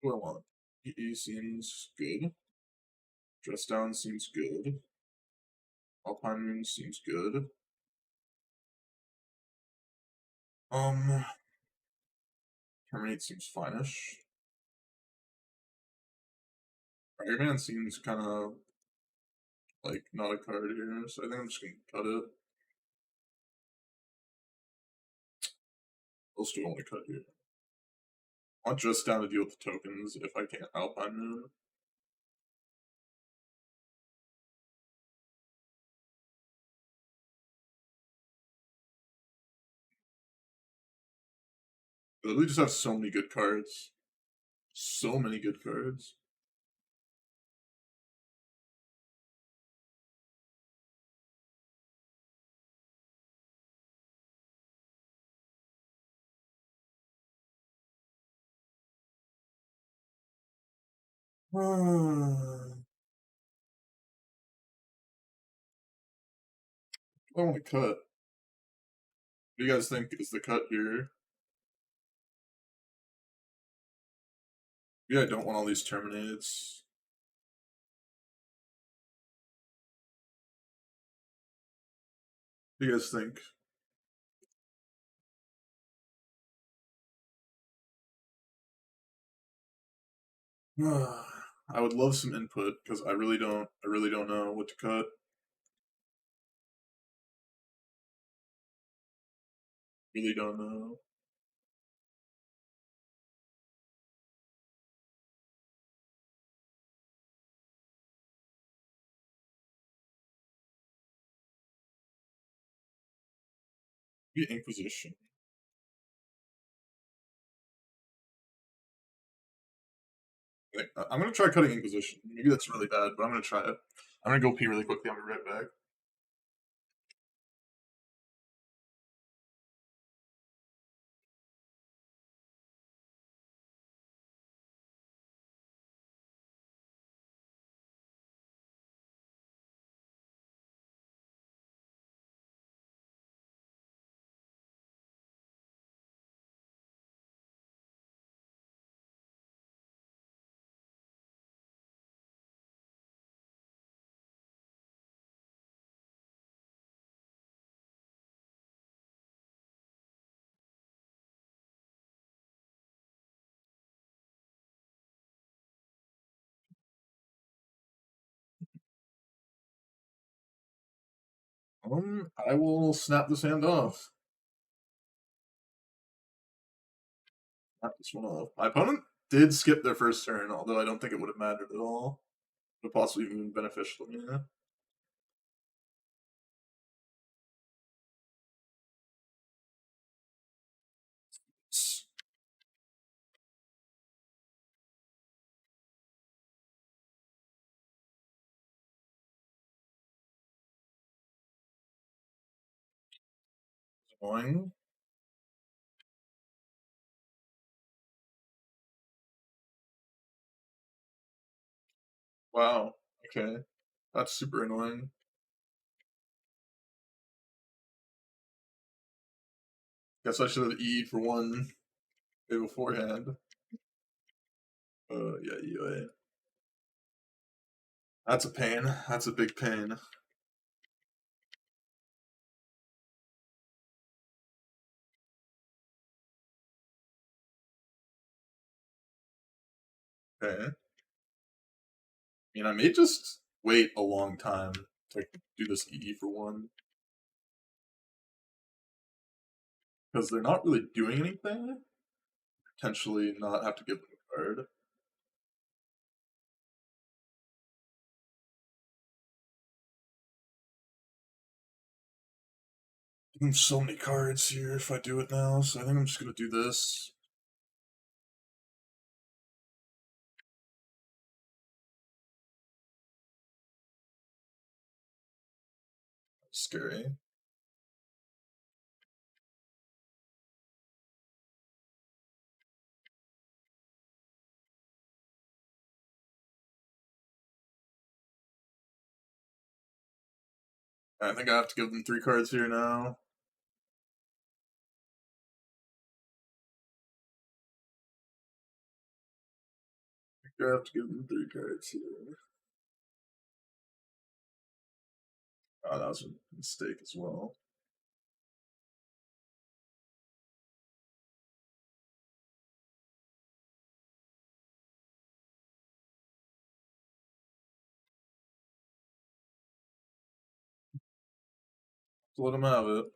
What do I want? EE seems good. Dress down seems good. Alpine Moon seems good. Terminate seems fine-ish. Iron Man seems kind of like not a card here, so I think I'm just gonna cut it. I'll still only cut here. I want Dress down to deal with the tokens if I can't Alpine Moon. We just have so many good cards. So many good cards. I want to cut. What do you guys think is the cut here? Yeah, I don't want all these terminates. What do you guys think? I would love some input because I really don't know what to cut. Really don't know. Maybe Inquisition. I'm gonna try cutting Inquisition. Maybe that's really bad, but I'm gonna try it. I'm gonna go pee really quickly. I'll be right back. I will snap this hand off. Snap this one off. My opponent did skip their first turn, although I don't think it would have mattered at all. Would possibly even been beneficial. Yeah. Annoying. Wow. Okay. That's super annoying. Guess I should have E for one way beforehand. Yeah. That's a pain. That's a big pain. Okay. I mean, I may just wait a long time to do this E for one. Because they're not really doing anything. Potentially not have to give them a card. Give them so many cards here if I do it now, so I think I'm just gonna do this. Scary. I think I have to give them 3 cards here now. I think I have to give them 3 cards here. Oh, that was a mistake as well. So let them have it.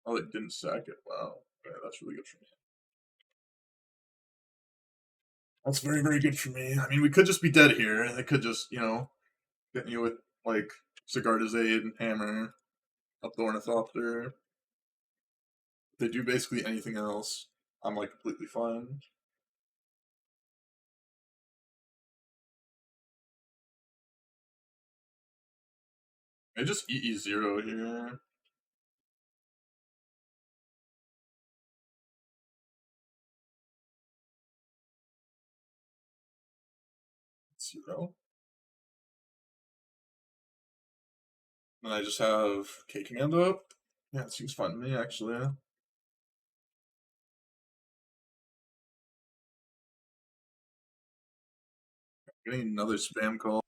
Oh, they didn't sack it. Wow. Okay, that's really good for me. That's very, very good for me. I mean, we could just be dead here. They could just, get me with, like, Sigarda's Aid and Hammer, up the Ornithopter. If they do basically anything else, I'm, like, completely fine. I just EE0 here. Zero. And I just have K command up. Yeah, it seems fun to me, actually. Getting another spam call.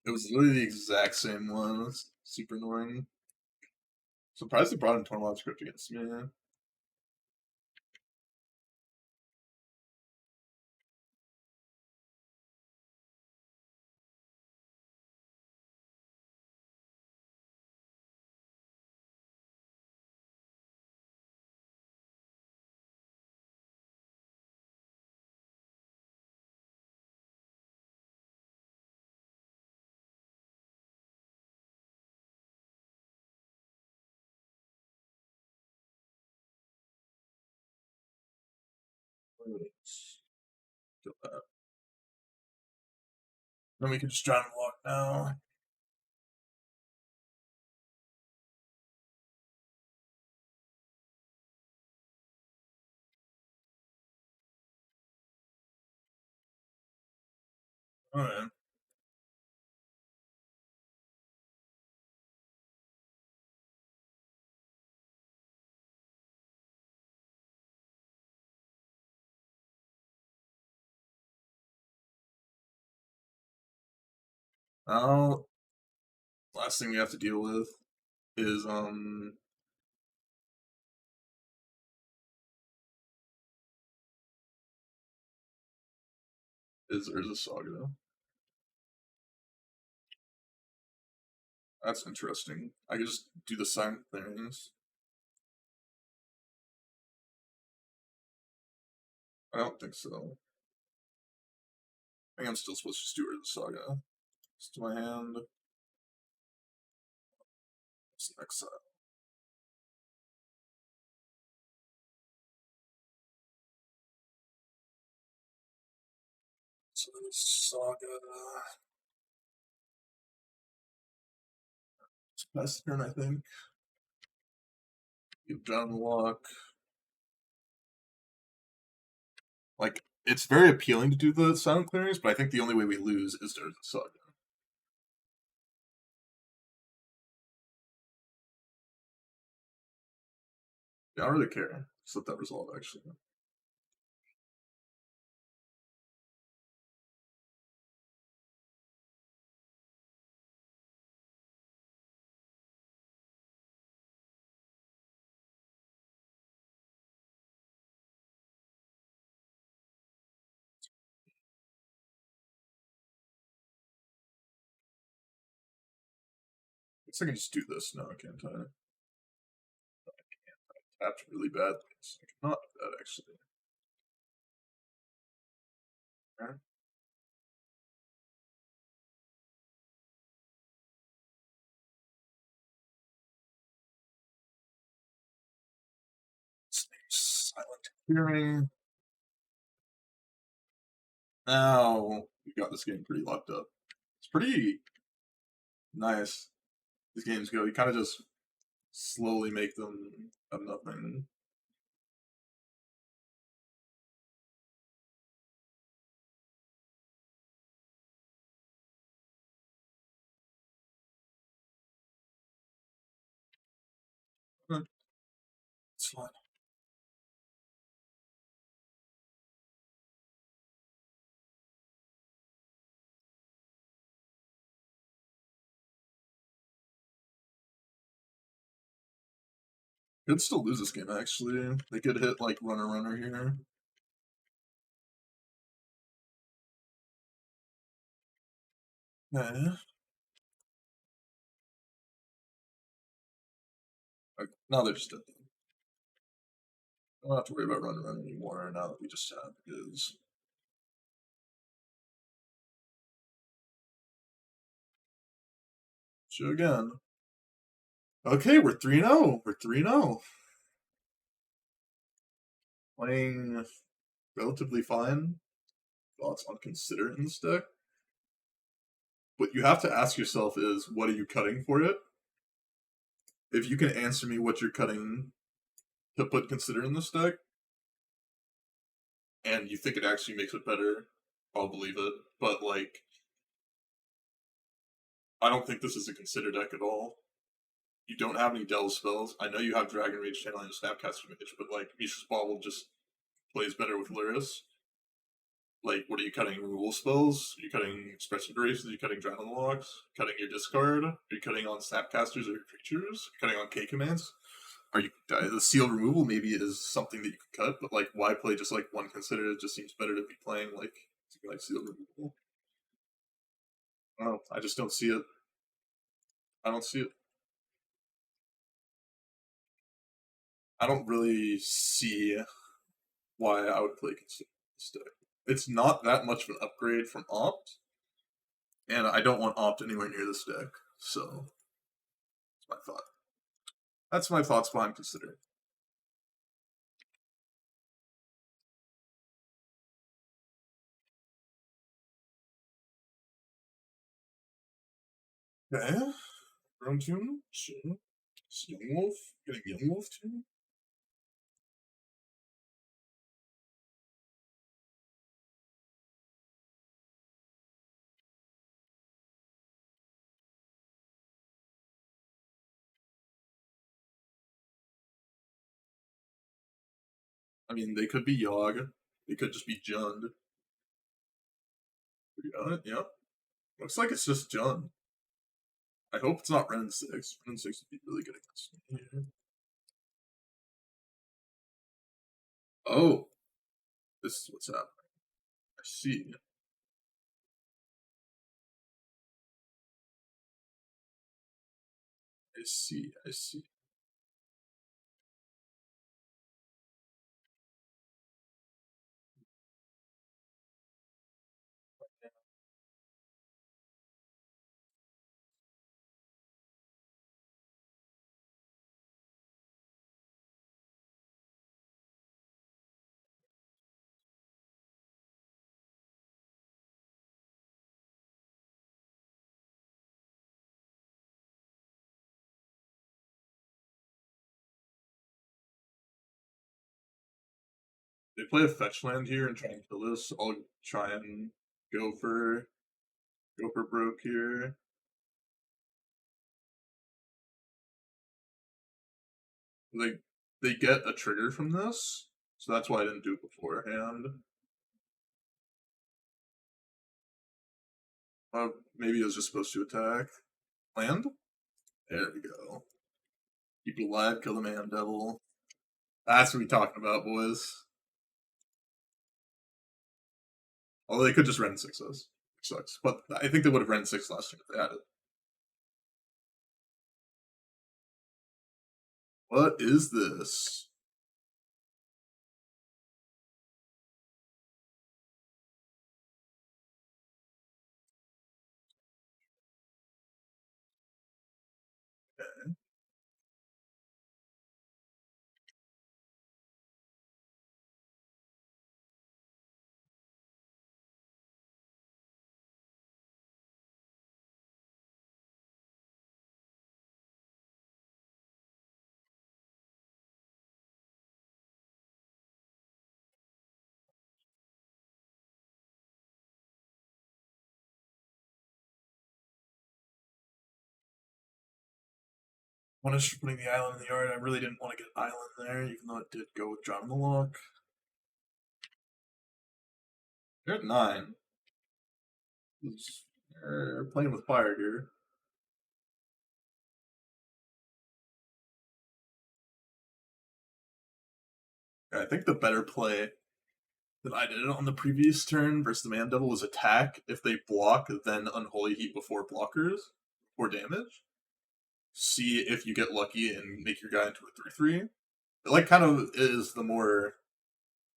It was literally the exact same one. It's super annoying. Surprised they brought in Tornwild script against me. Then we can just try and walk now. Alright. Now, last thing we have to deal with is Urza Saga. That's interesting. I can just do the silent things. I don't think so. I think I'm still supposed to just do Urza Saga. Just to my hand. What's next side? So Saga. It's past turn, I think. Give John Walk. Like, it's very appealing to do the silent clearings, but I think the only way we lose is to Urza Saga. Yeah, I don't really care. Just let that resolve, actually. I guess I can just do this now, can't I? I can't. I tapped really badly, so I cannot do that, actually. Alright. Silent hearing. Now we got this game pretty locked up. It's pretty nice. These games go. You kind of just slowly make them have nothing. It's fine. Could still lose this game, actually. They could hit, like, runner here. Yeah. Okay. Now they're just dead. I don't have to worry about runner anymore now that we just have is. Show again. Okay, we're 3-0. We're 3-0. Playing relatively fine. Thoughts on Consider in this deck? What you have to ask yourself is, what are you cutting for it? If you can answer me what you're cutting to put Consider in this deck, and you think it actually makes it better, I'll believe it. But, like, I don't think this is a Consider deck at all. You don't have any Delve spells. I know you have Dragon Rage channeling and Snapcaster Mage, but, like, Mishra's Bauble just plays better with Lurrus. Like, what are you cutting? Removal spells? Are you cutting expressive durations? Are you cutting Drown Locks? Cutting your discard? Are you cutting on Snapcasters or creatures? Cutting on K commands? Are you the seal removal maybe is something that you could cut, but like why play just like one Consider? It just seems better to be playing like something like seal removal. I just don't see it. I don't see it. I don't really see why I would play Consider this deck. It's not that much of an upgrade from Opt, and I don't want Opt anywhere near this deck. So that's my thought. That's my thoughts behind Consider. Okay. Round two. Sure. Young Wolf. Getting Young Wolf too. I mean, they could be Yogg. They could just be Jund. Yep. Looks like it's just Jund. I hope it's not Ren 6. Ren 6 would be really good against me. Oh, this is what's happening. I see. I see. I see. They play a fetch land here and try and kill this. I'll try and go for broke here. They get a trigger from this, so that's why I didn't do it beforehand. Maybe I was just supposed to attack. Land? There we go. Keep it alive, kill the man devil. That's what we're talking about, boys. Although they could just Ren 6 us. Which sucks. But I think they would have Ren 6 last turn if they had it. What is this? Okay. Punish for putting the island in the yard. I really didn't want to get island there, even though it did go with John Malok. They're at 9. They're playing with fire here. I think the better play that I did on the previous turn versus the Man Devil was attack. If they block, then Unholy Heat before blockers or damage. See if you get lucky and make your guy into a 3/3. It like kind of is the more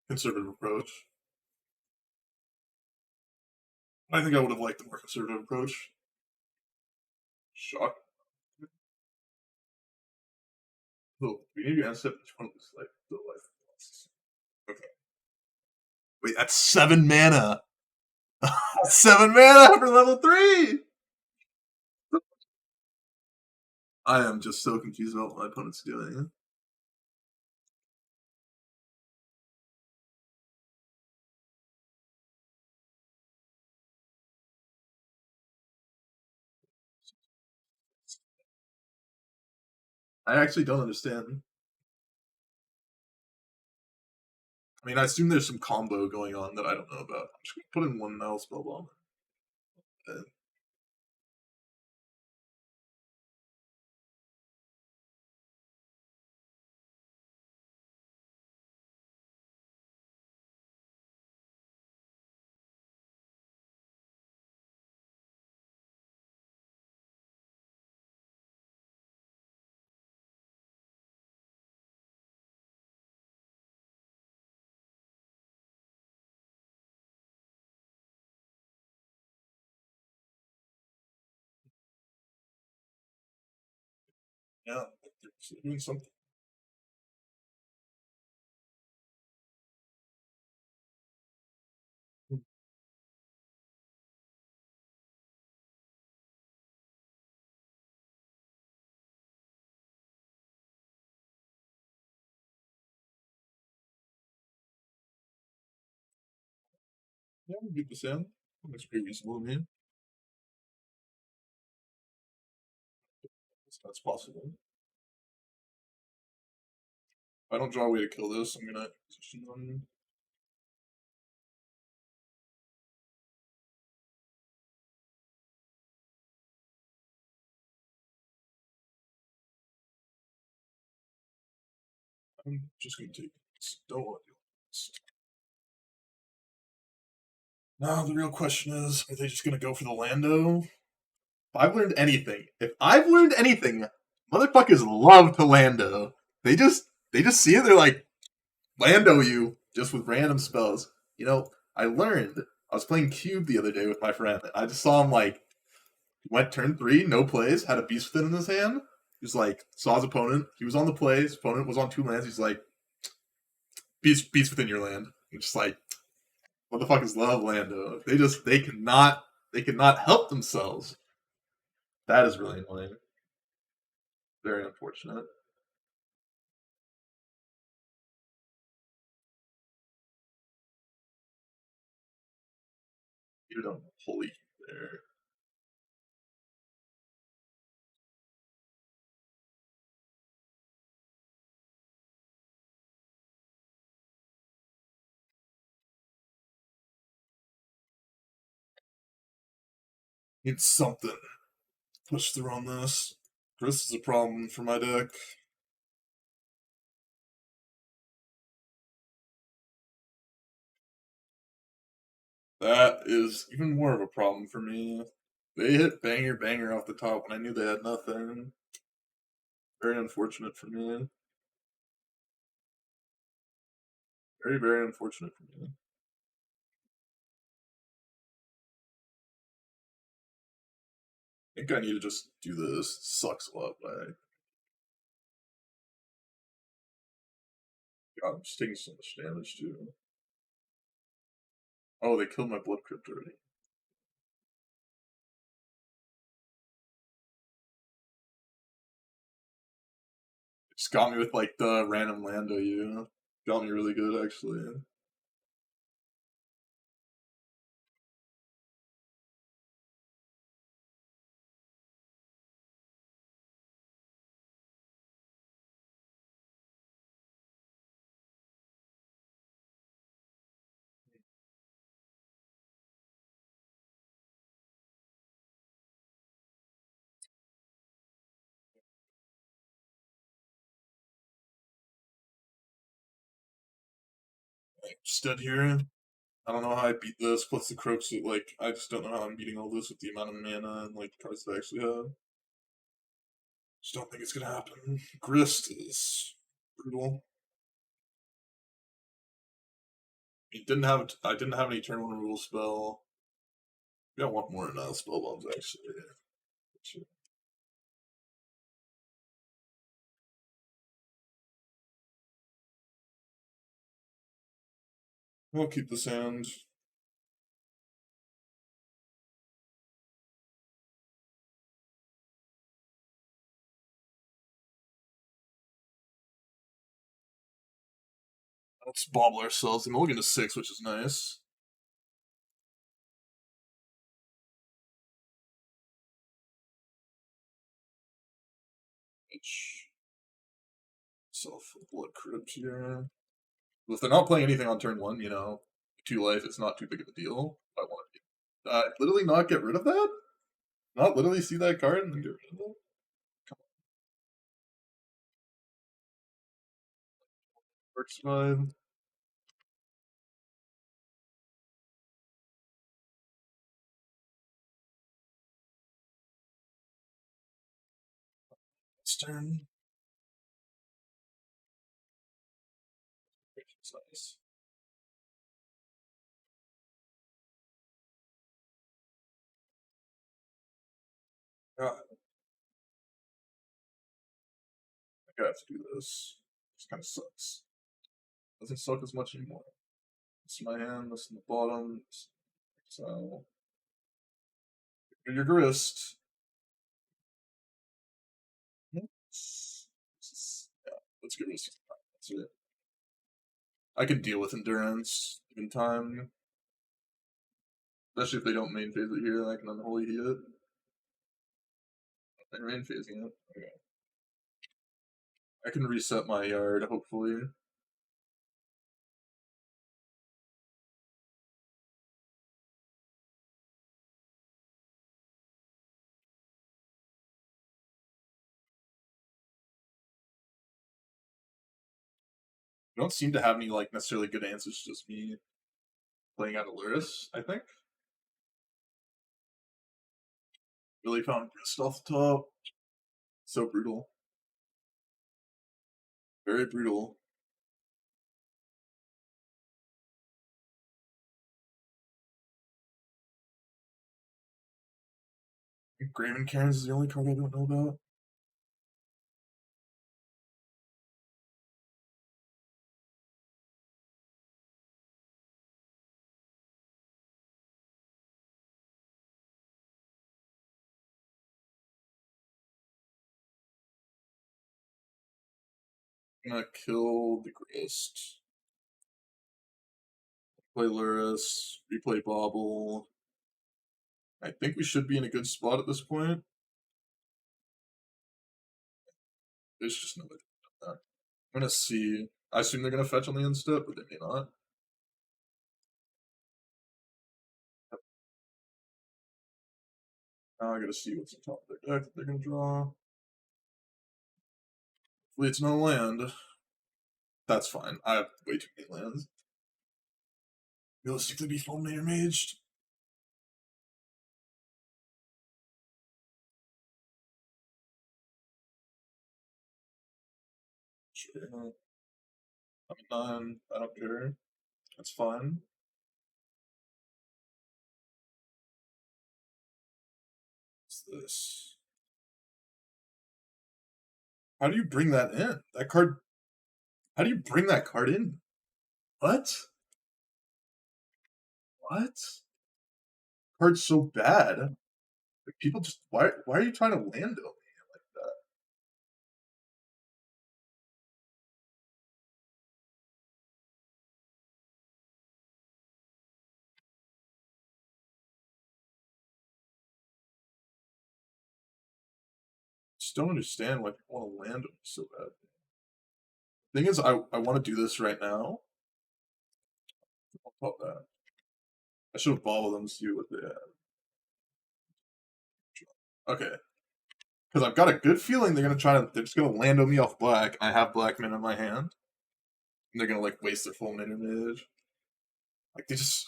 conservative approach. I think I would have liked the more conservative approach. Shock. Oh, we need to answer which one looks like the life lost. Okay. Wait, that's 7 mana. 7 mana for level 3! I am just so confused about what my opponent's doing. I actually don't understand. I mean, I assume there's some combo going on that I don't know about. I'm just going to put in one Null Spellbomb. And yeah, they're doing something. Yeah, we'll beat this in. Looks pretty reasonable to me. That's possible. If I don't draw a way to kill this, I'm gonna position them. I'm just gonna take this. Don't want to deal with this. Now the real question is, are they just gonna go for the Lando? If I've learned anything, motherfuckers love to Lando. They just see it, they're like, Lando you, just with random spells. You know, I learned, I was playing Cube the other day with my friend, and I just saw him like, went turn 3, no plays, had a Beast Within in his hand. He was like, saw his opponent, he was on the play, his opponent was on 2 lands, he's like, Beast Within your land. I'm just like, motherfuckers love Lando. They cannot help themselves. That is really annoying. Very unfortunate. You don't holy there. Need something. Push through on this. This is a problem for my deck. That is even more of a problem for me. They hit banger banger off the top when I knew they had nothing. Very unfortunate for me. Very, very unfortunate for me. I think I need to just do this. Sucks a lot, but God, I'm just taking so much damage too. Oh, they killed my blood crypt already. Just got me with like the random Lando you. Got me really good actually. Stood here. I don't know how I beat this. Plus the Croaks, like, I just don't know how I'm beating all this with the amount of mana and, like, cards that I actually have. Just don't think it's gonna happen. Grist is brutal. I didn't have any turn 1 removal spell. Maybe I want more spell bombs, actually. Sure. I'll keep this hand. Let's bobble ourselves. I'm only going to 6, which is nice. Self blood crypt here. Well, if they're not playing anything on turn 1, 2 life, it's not too big of a deal. I want to literally not get rid of that? Not literally see that card and then get rid of it? Works fine. This turn. It's nice. God, I gotta have to do this. This kind of sucks. Doesn't suck as much anymore. This is my hand, this in the bottom. So, your grist. Yeah, let's get rid of That's it. I can deal with endurance in time. Especially if they don't main phase it here, I can unholy heat it. They're main phasing it. Okay. I can reset my yard, hopefully. I don't seem to have any like necessarily good answers, just me playing out of Lurrus, I think. Really found Grist off the top. So brutal. Very brutal. Graven Cairns is the only card I don't know about. I'm gonna kill the Grist. Play Lurrus, replay Bobble. I think we should be in a good spot at this point. There's just no way to do that. I'm gonna see. I assume they're gonna fetch on the end step, but they may not. Now I gotta see what's on top of their deck that they're gonna draw. Hopefully it's no land. That's fine. I have way too many lands. Realistically be Fulminator Maged. Sure. I'm at 9. I don't care. That's fine. What's this? How do you bring that in? That card. How do you bring that card in? What? What? Card's so bad. Like, people just why are you trying to land me like that? Just don't understand why people want to land me so bad. Thing is, I want to do this right now. I'll pop that. I should have followed them to see what they had. Okay. Because I've got a good feeling they're just gonna land on me off black. I have black men in my hand. And they're gonna like waste their full image. Like they just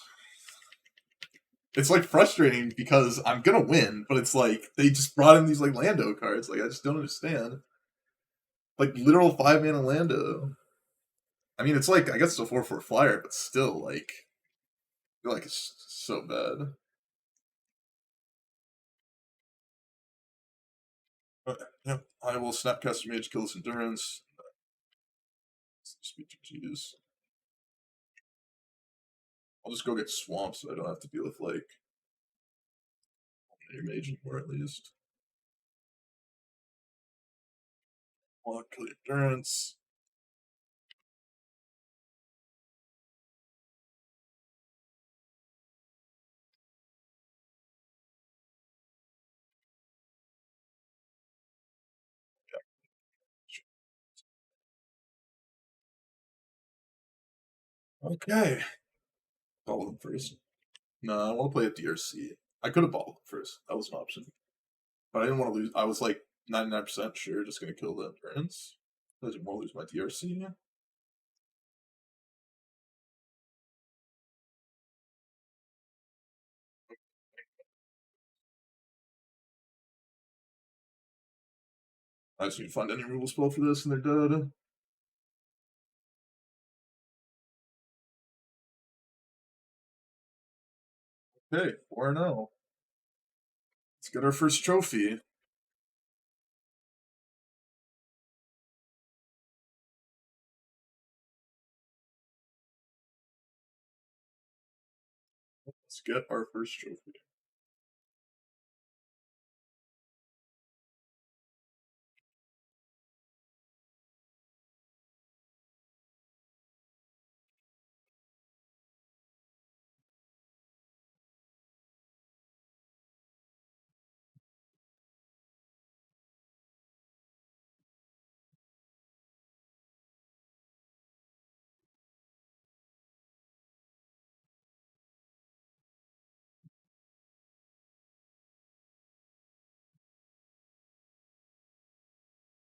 it's like frustrating because I'm gonna win, but it's like they just brought in these like Lando cards. Like I just don't understand. Like literal 5-mana Lando. I mean it's like I guess it's a 4/4 flyer, but still like I feel like it's so bad. Yep, I will Snapcaster Mage, kill this Endurance. Speak to G's. I'll just go get swamped so I don't have to deal with like your mage anymore at least. I'll kill your Endurance. Okay. Bobble them first. No, I want to play a DRC. I could have bobbled first. That was an option. But I didn't want to lose. I was like 99% sure just going to kill the Endurance. I didn't want to lose my DRC. I just need to find any removal spell for this and they're dead. Okay, 4-0. Let's get our first trophy. Let's get our first trophy.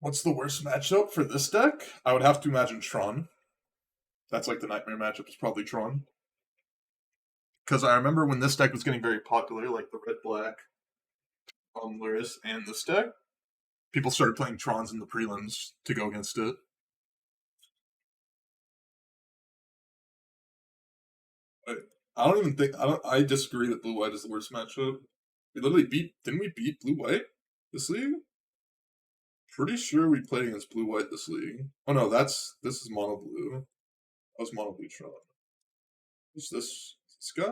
What's the worst matchup for this deck? I would have to imagine Tron. That's like the nightmare matchup is probably Tron. Because I remember when this deck was getting very popular, like the red-black Lurrus and this deck, people started playing Trons in the prelims to go against it. I don't even think I disagree that blue white is the worst matchup. We literally didn't we beat blue white this league? Pretty sure we played against blue white this league. Oh no, this is mono blue. That was mono blue Tron. Who's this guy?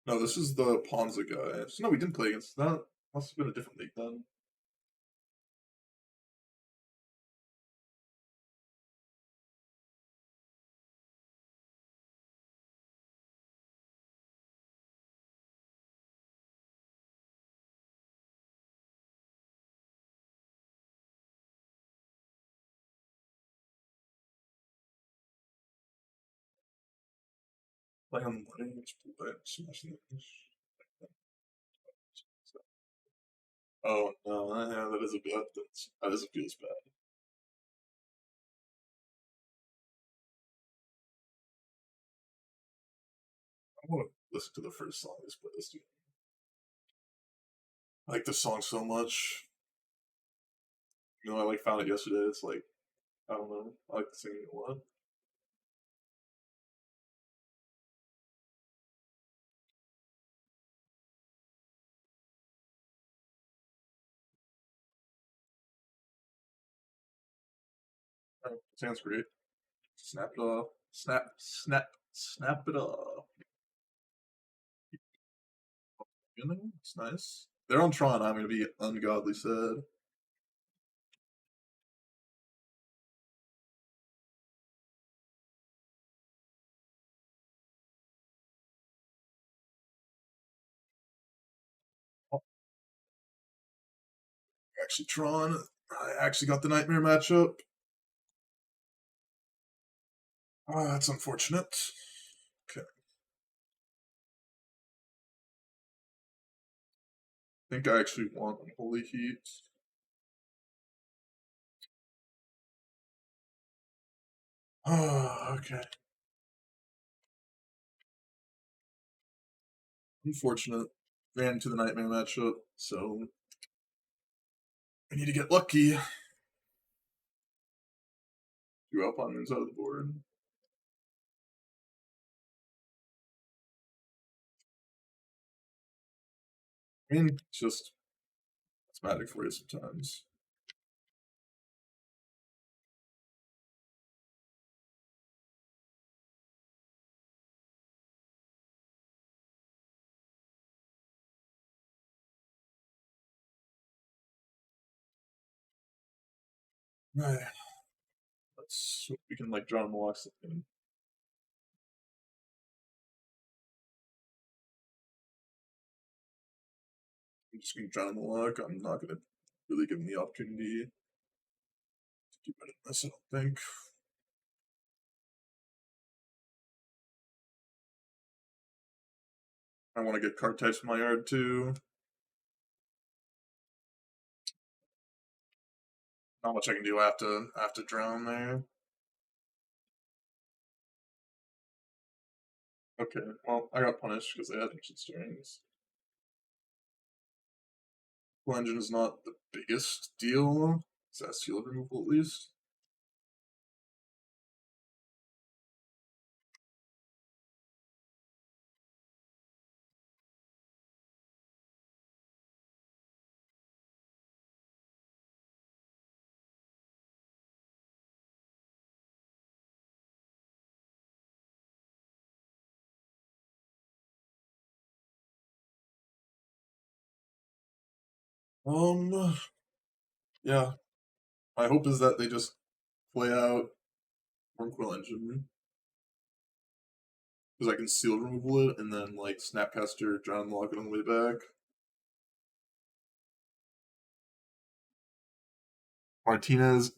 No, this is the Ponza guy. So no, we didn't play against that. Must have been a different league then. Playing on the morning against blue white, smashing the Oh no, yeah, that is a bad. That is feels bad. I want to listen to the first song this playlist. I like this song so much. You know, I like found it yesterday. It's like I don't know. I like singing it a lot. Sounds great. Snap it off. Snap it off. It's nice. They're on Tron. I'm gonna be ungodly sad. Actually, Tron. I actually got the nightmare matchup. That's unfortunate. Okay. I think I actually want Holy Heat. Oh, okay. Unfortunate. Ran into the nightmare matchup, so we need to get lucky. Two opponents out of the board. I mean, it's just it's magic for you sometimes. Right. Let's we can like draw and walk something. I'm just gonna draw the luck. I'm not gonna really give him the opportunity to do better than this, I don't think. I want to get card types in my yard too. Not much I can do. I have to drown there. Okay, well, I got punished because they had ancient strings. Full engine is not the biggest deal. Is that seal removal at least? Yeah. My hope is that they just play out Quill Engine. Because I can seal removal it and then like Snapcaster, drown, lock it on the way back. Martinez.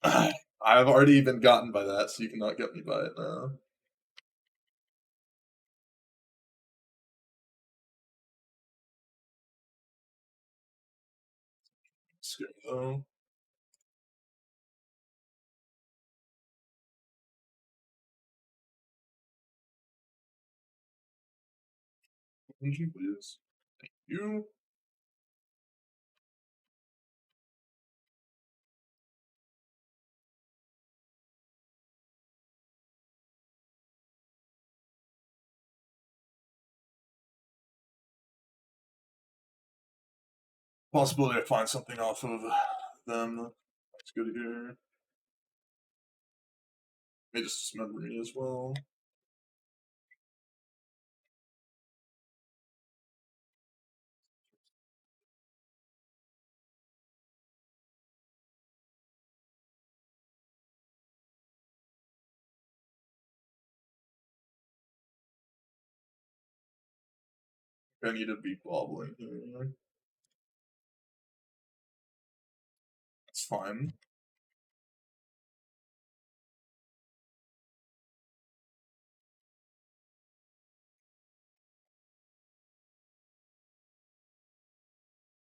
I've already been gotten by that, so you cannot get me by it now. though. Energy, please. Thank you. Possibility I find something off of them. That's good here. Maybe just memory as well. I need to be bobbling here. That's fine.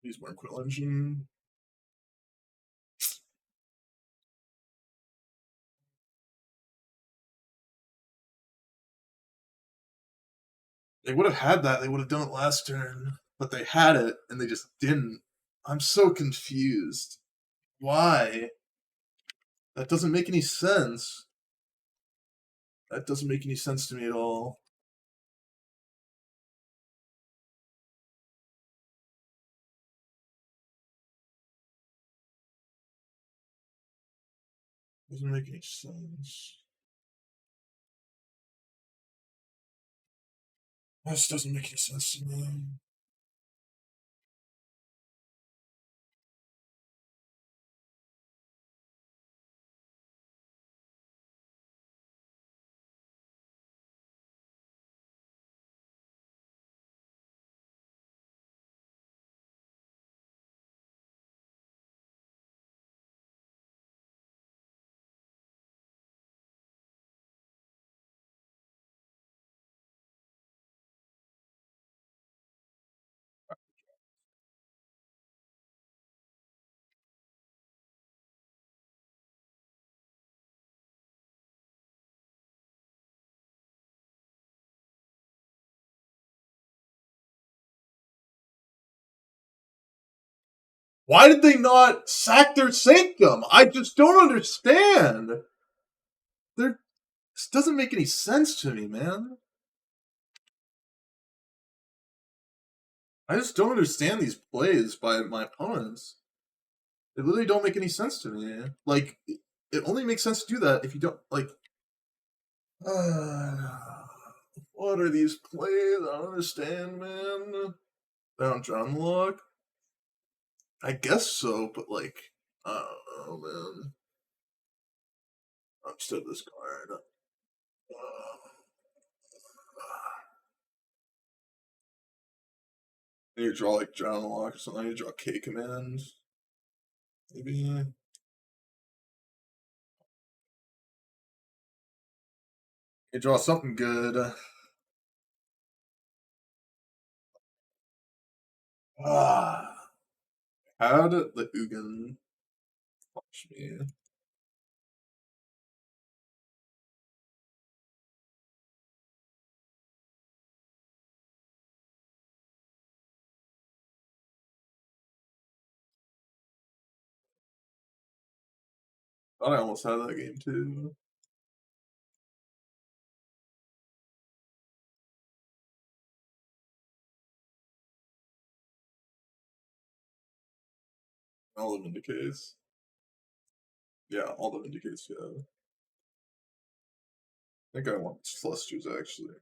Use more Quill Engine. They would have had that. They would have done it last turn. But they had it, and they just didn't. I'm so confused. Why? That doesn't make any sense. That doesn't make any sense to me at all. Doesn't make any sense. This doesn't make any sense to me. Why did they not sack their Sanctum? I just don't understand. This doesn't make any sense to me, man. I just don't understand these plays by my opponents. They literally don't make any sense to me. Like, it only makes sense to do that if you don't, like... what are these plays? I don't understand, man. They don't drown the lock? I guess so, but, like, I don't know, man. I'm still this card. I need to draw, like, drown the lock or something. I need to draw K command. Maybe... You draw something good. How did the Ugin punch me? Thought I almost had that game too. All the Vindicates. Yeah, all the Vindicates, yeah. I think I want Flusters actually.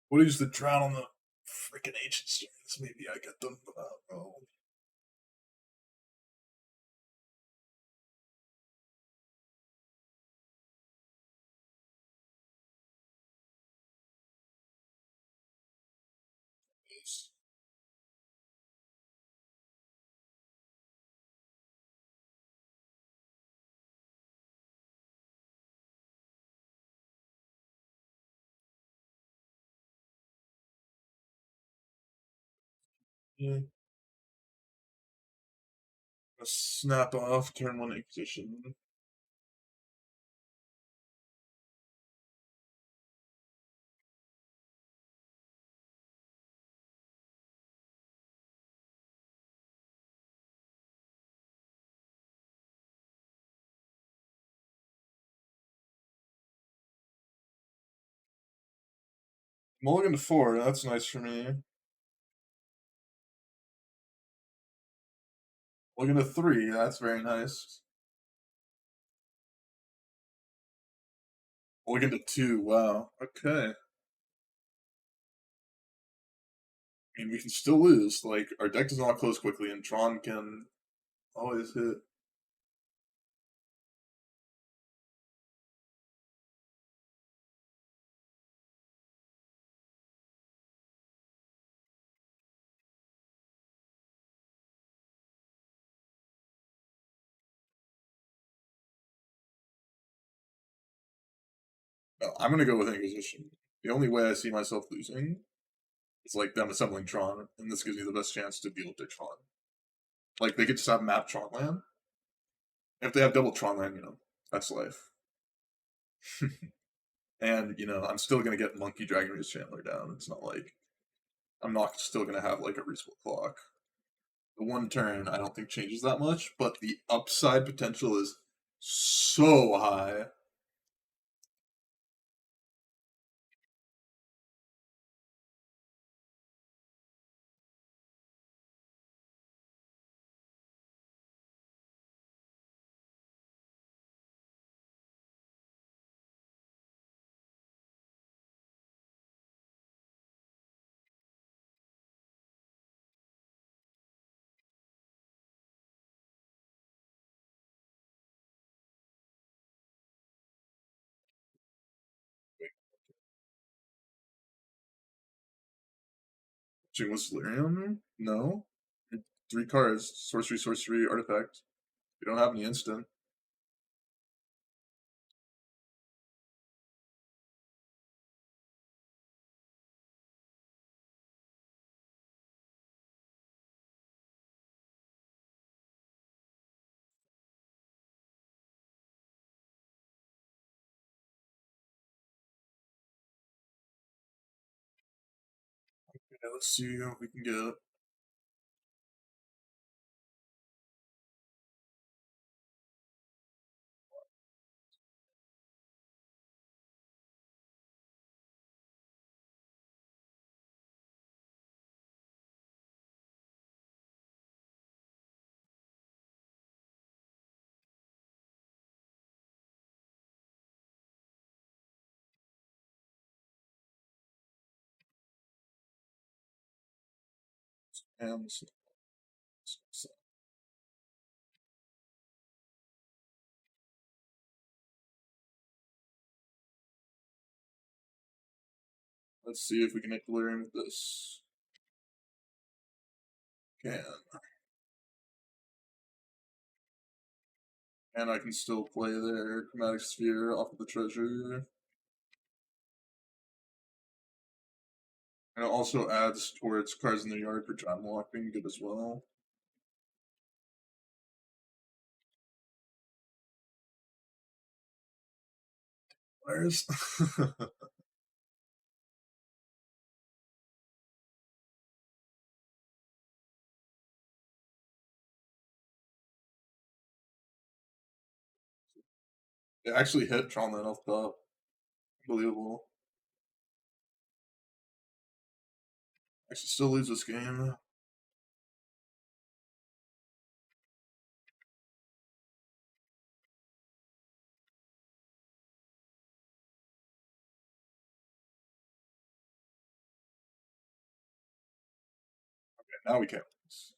What is the drown on the freaking ancient stones? Maybe I get them, but I don't know. Yeah. A snap off turn 1 Inquisition. Mulligan to 4, that's nice for me. Mulligan to 3, that's very nice. Mulligan to 2, wow, okay. I mean, we can still lose. Like, our deck does not close quickly, and Tron can always hit. No, I'm gonna go with Inquisition. The only way I see myself losing is like them assembling Tron, and this gives me the best chance to deal with their Tron. Like, they could just have map Tron land. If they have double Tron land, that's life. And, I'm still gonna get Monkey Dragon Race Chandler down. It's not like I'm not still gonna have like a reasonable clock. The one turn I don't think changes that much, but the upside potential is so high. Jingless Delirium? No. 3 cards. Sorcery, sorcery, artifact. We don't have any instant. Okay, let's see what we can get. And let's see if we can hit Delirium with this. Can. And I can still play their Chromatic Sphere off of the treasure. And it also adds towards cards in the yard for Time Lock being good as well. Where's it actually hit Tron Land off top. Unbelievable. Actually still lose this game. Okay, now we can't lose.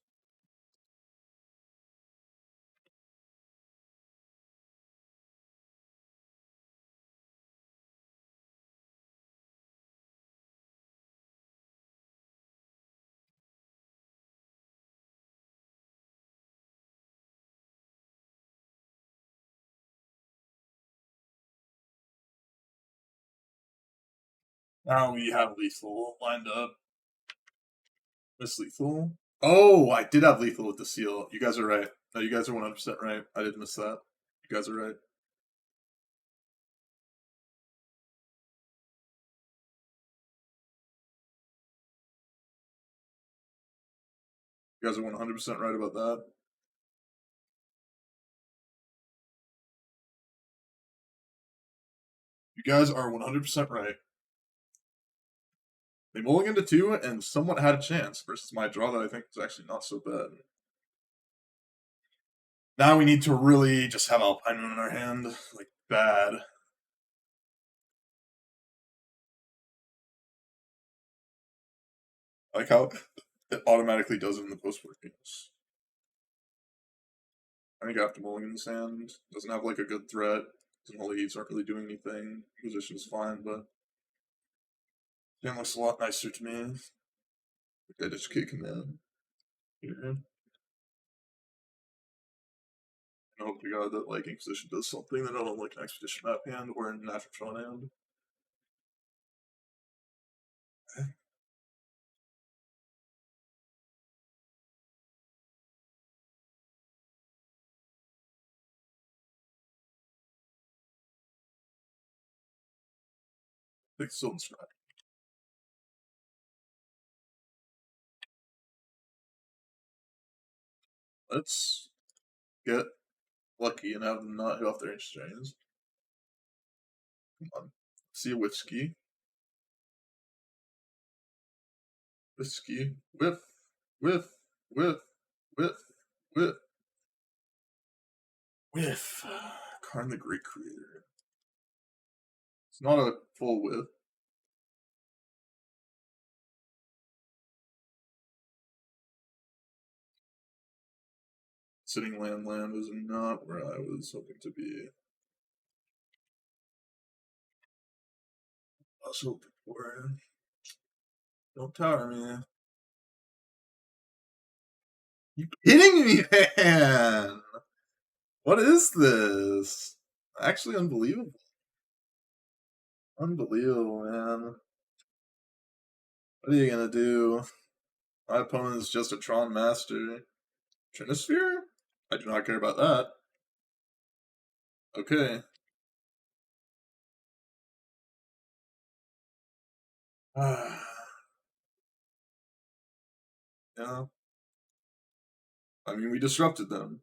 Now we have lethal lined up. Miss lethal. Oh, I did have lethal with the seal. You guys are right. No, you guys are 100% right. I did miss that. You guys are right. You guys are 100% right about that. You guys are 100% right. They mulliganed to 2 and somewhat had a chance versus my draw that I think is actually not so bad. Now we need to really just have Alpine Moon in our hand, like bad. I like how it automatically does it in the post-board games. I think I have to mulligan this hand. Doesn't have like a good threat. Doesn't leaves, aren't really doing anything. Position is fine, but game looks a lot nicer to me. I just kick him in. Here. I hope to God that like Inquisition does something that I don't like an Expedition map hand or a natural Tron hand. I think still in strike. Let's get lucky and have them not hit off their exchange. Come on. See a whiskey. Whiskey. Whiff. Whiff. Whiff. Whiff. Whiff. Whiff. Karn the Great Creator. It's not a full whiff. Sitting land is not where I was hoping to be. I was hoping for. Don't tower me. You kidding me, man? What is this? Actually unbelievable. Unbelievable, man. What are you gonna do? My opponent is just a Tron Master. Trinisphere? I do not care about that. Okay. Yeah. I mean, we disrupted them.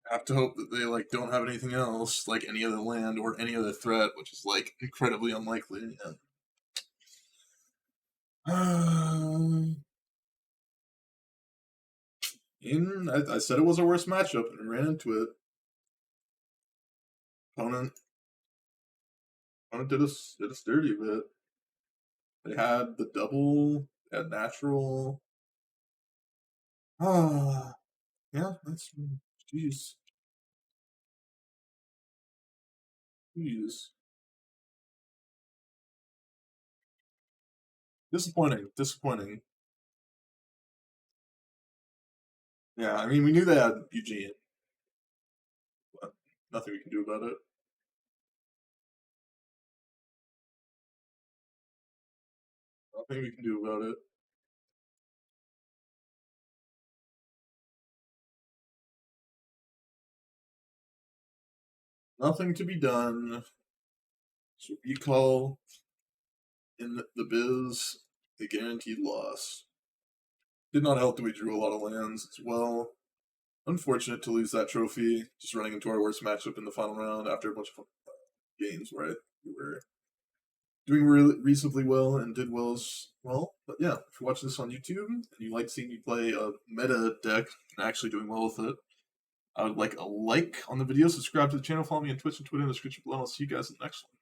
I have to hope that they like don't have anything else, like any other land or any other threat, which is like incredibly unlikely. I said it was a worse matchup and ran into it. Opponent did us dirty a bit. They had the double, they had natural. Yeah, that's jeez. Jeez. Disappointing. Yeah, I mean we knew they had Eugene, but nothing we can do about it. Nothing we can do about it. Nothing to be done. So we call in the biz a guaranteed loss. Did not help that we drew a lot of lands as well. Unfortunate to lose that trophy, just running into our worst matchup in the final round after a bunch of games where we were doing really reasonably well and did well as well. But yeah, if you watch this on YouTube and you like seeing me play a meta deck and actually doing well with it, I would like a like on the video, subscribe to the channel, follow me on Twitch and Twitter in the description below, and I'll see you guys in the next one.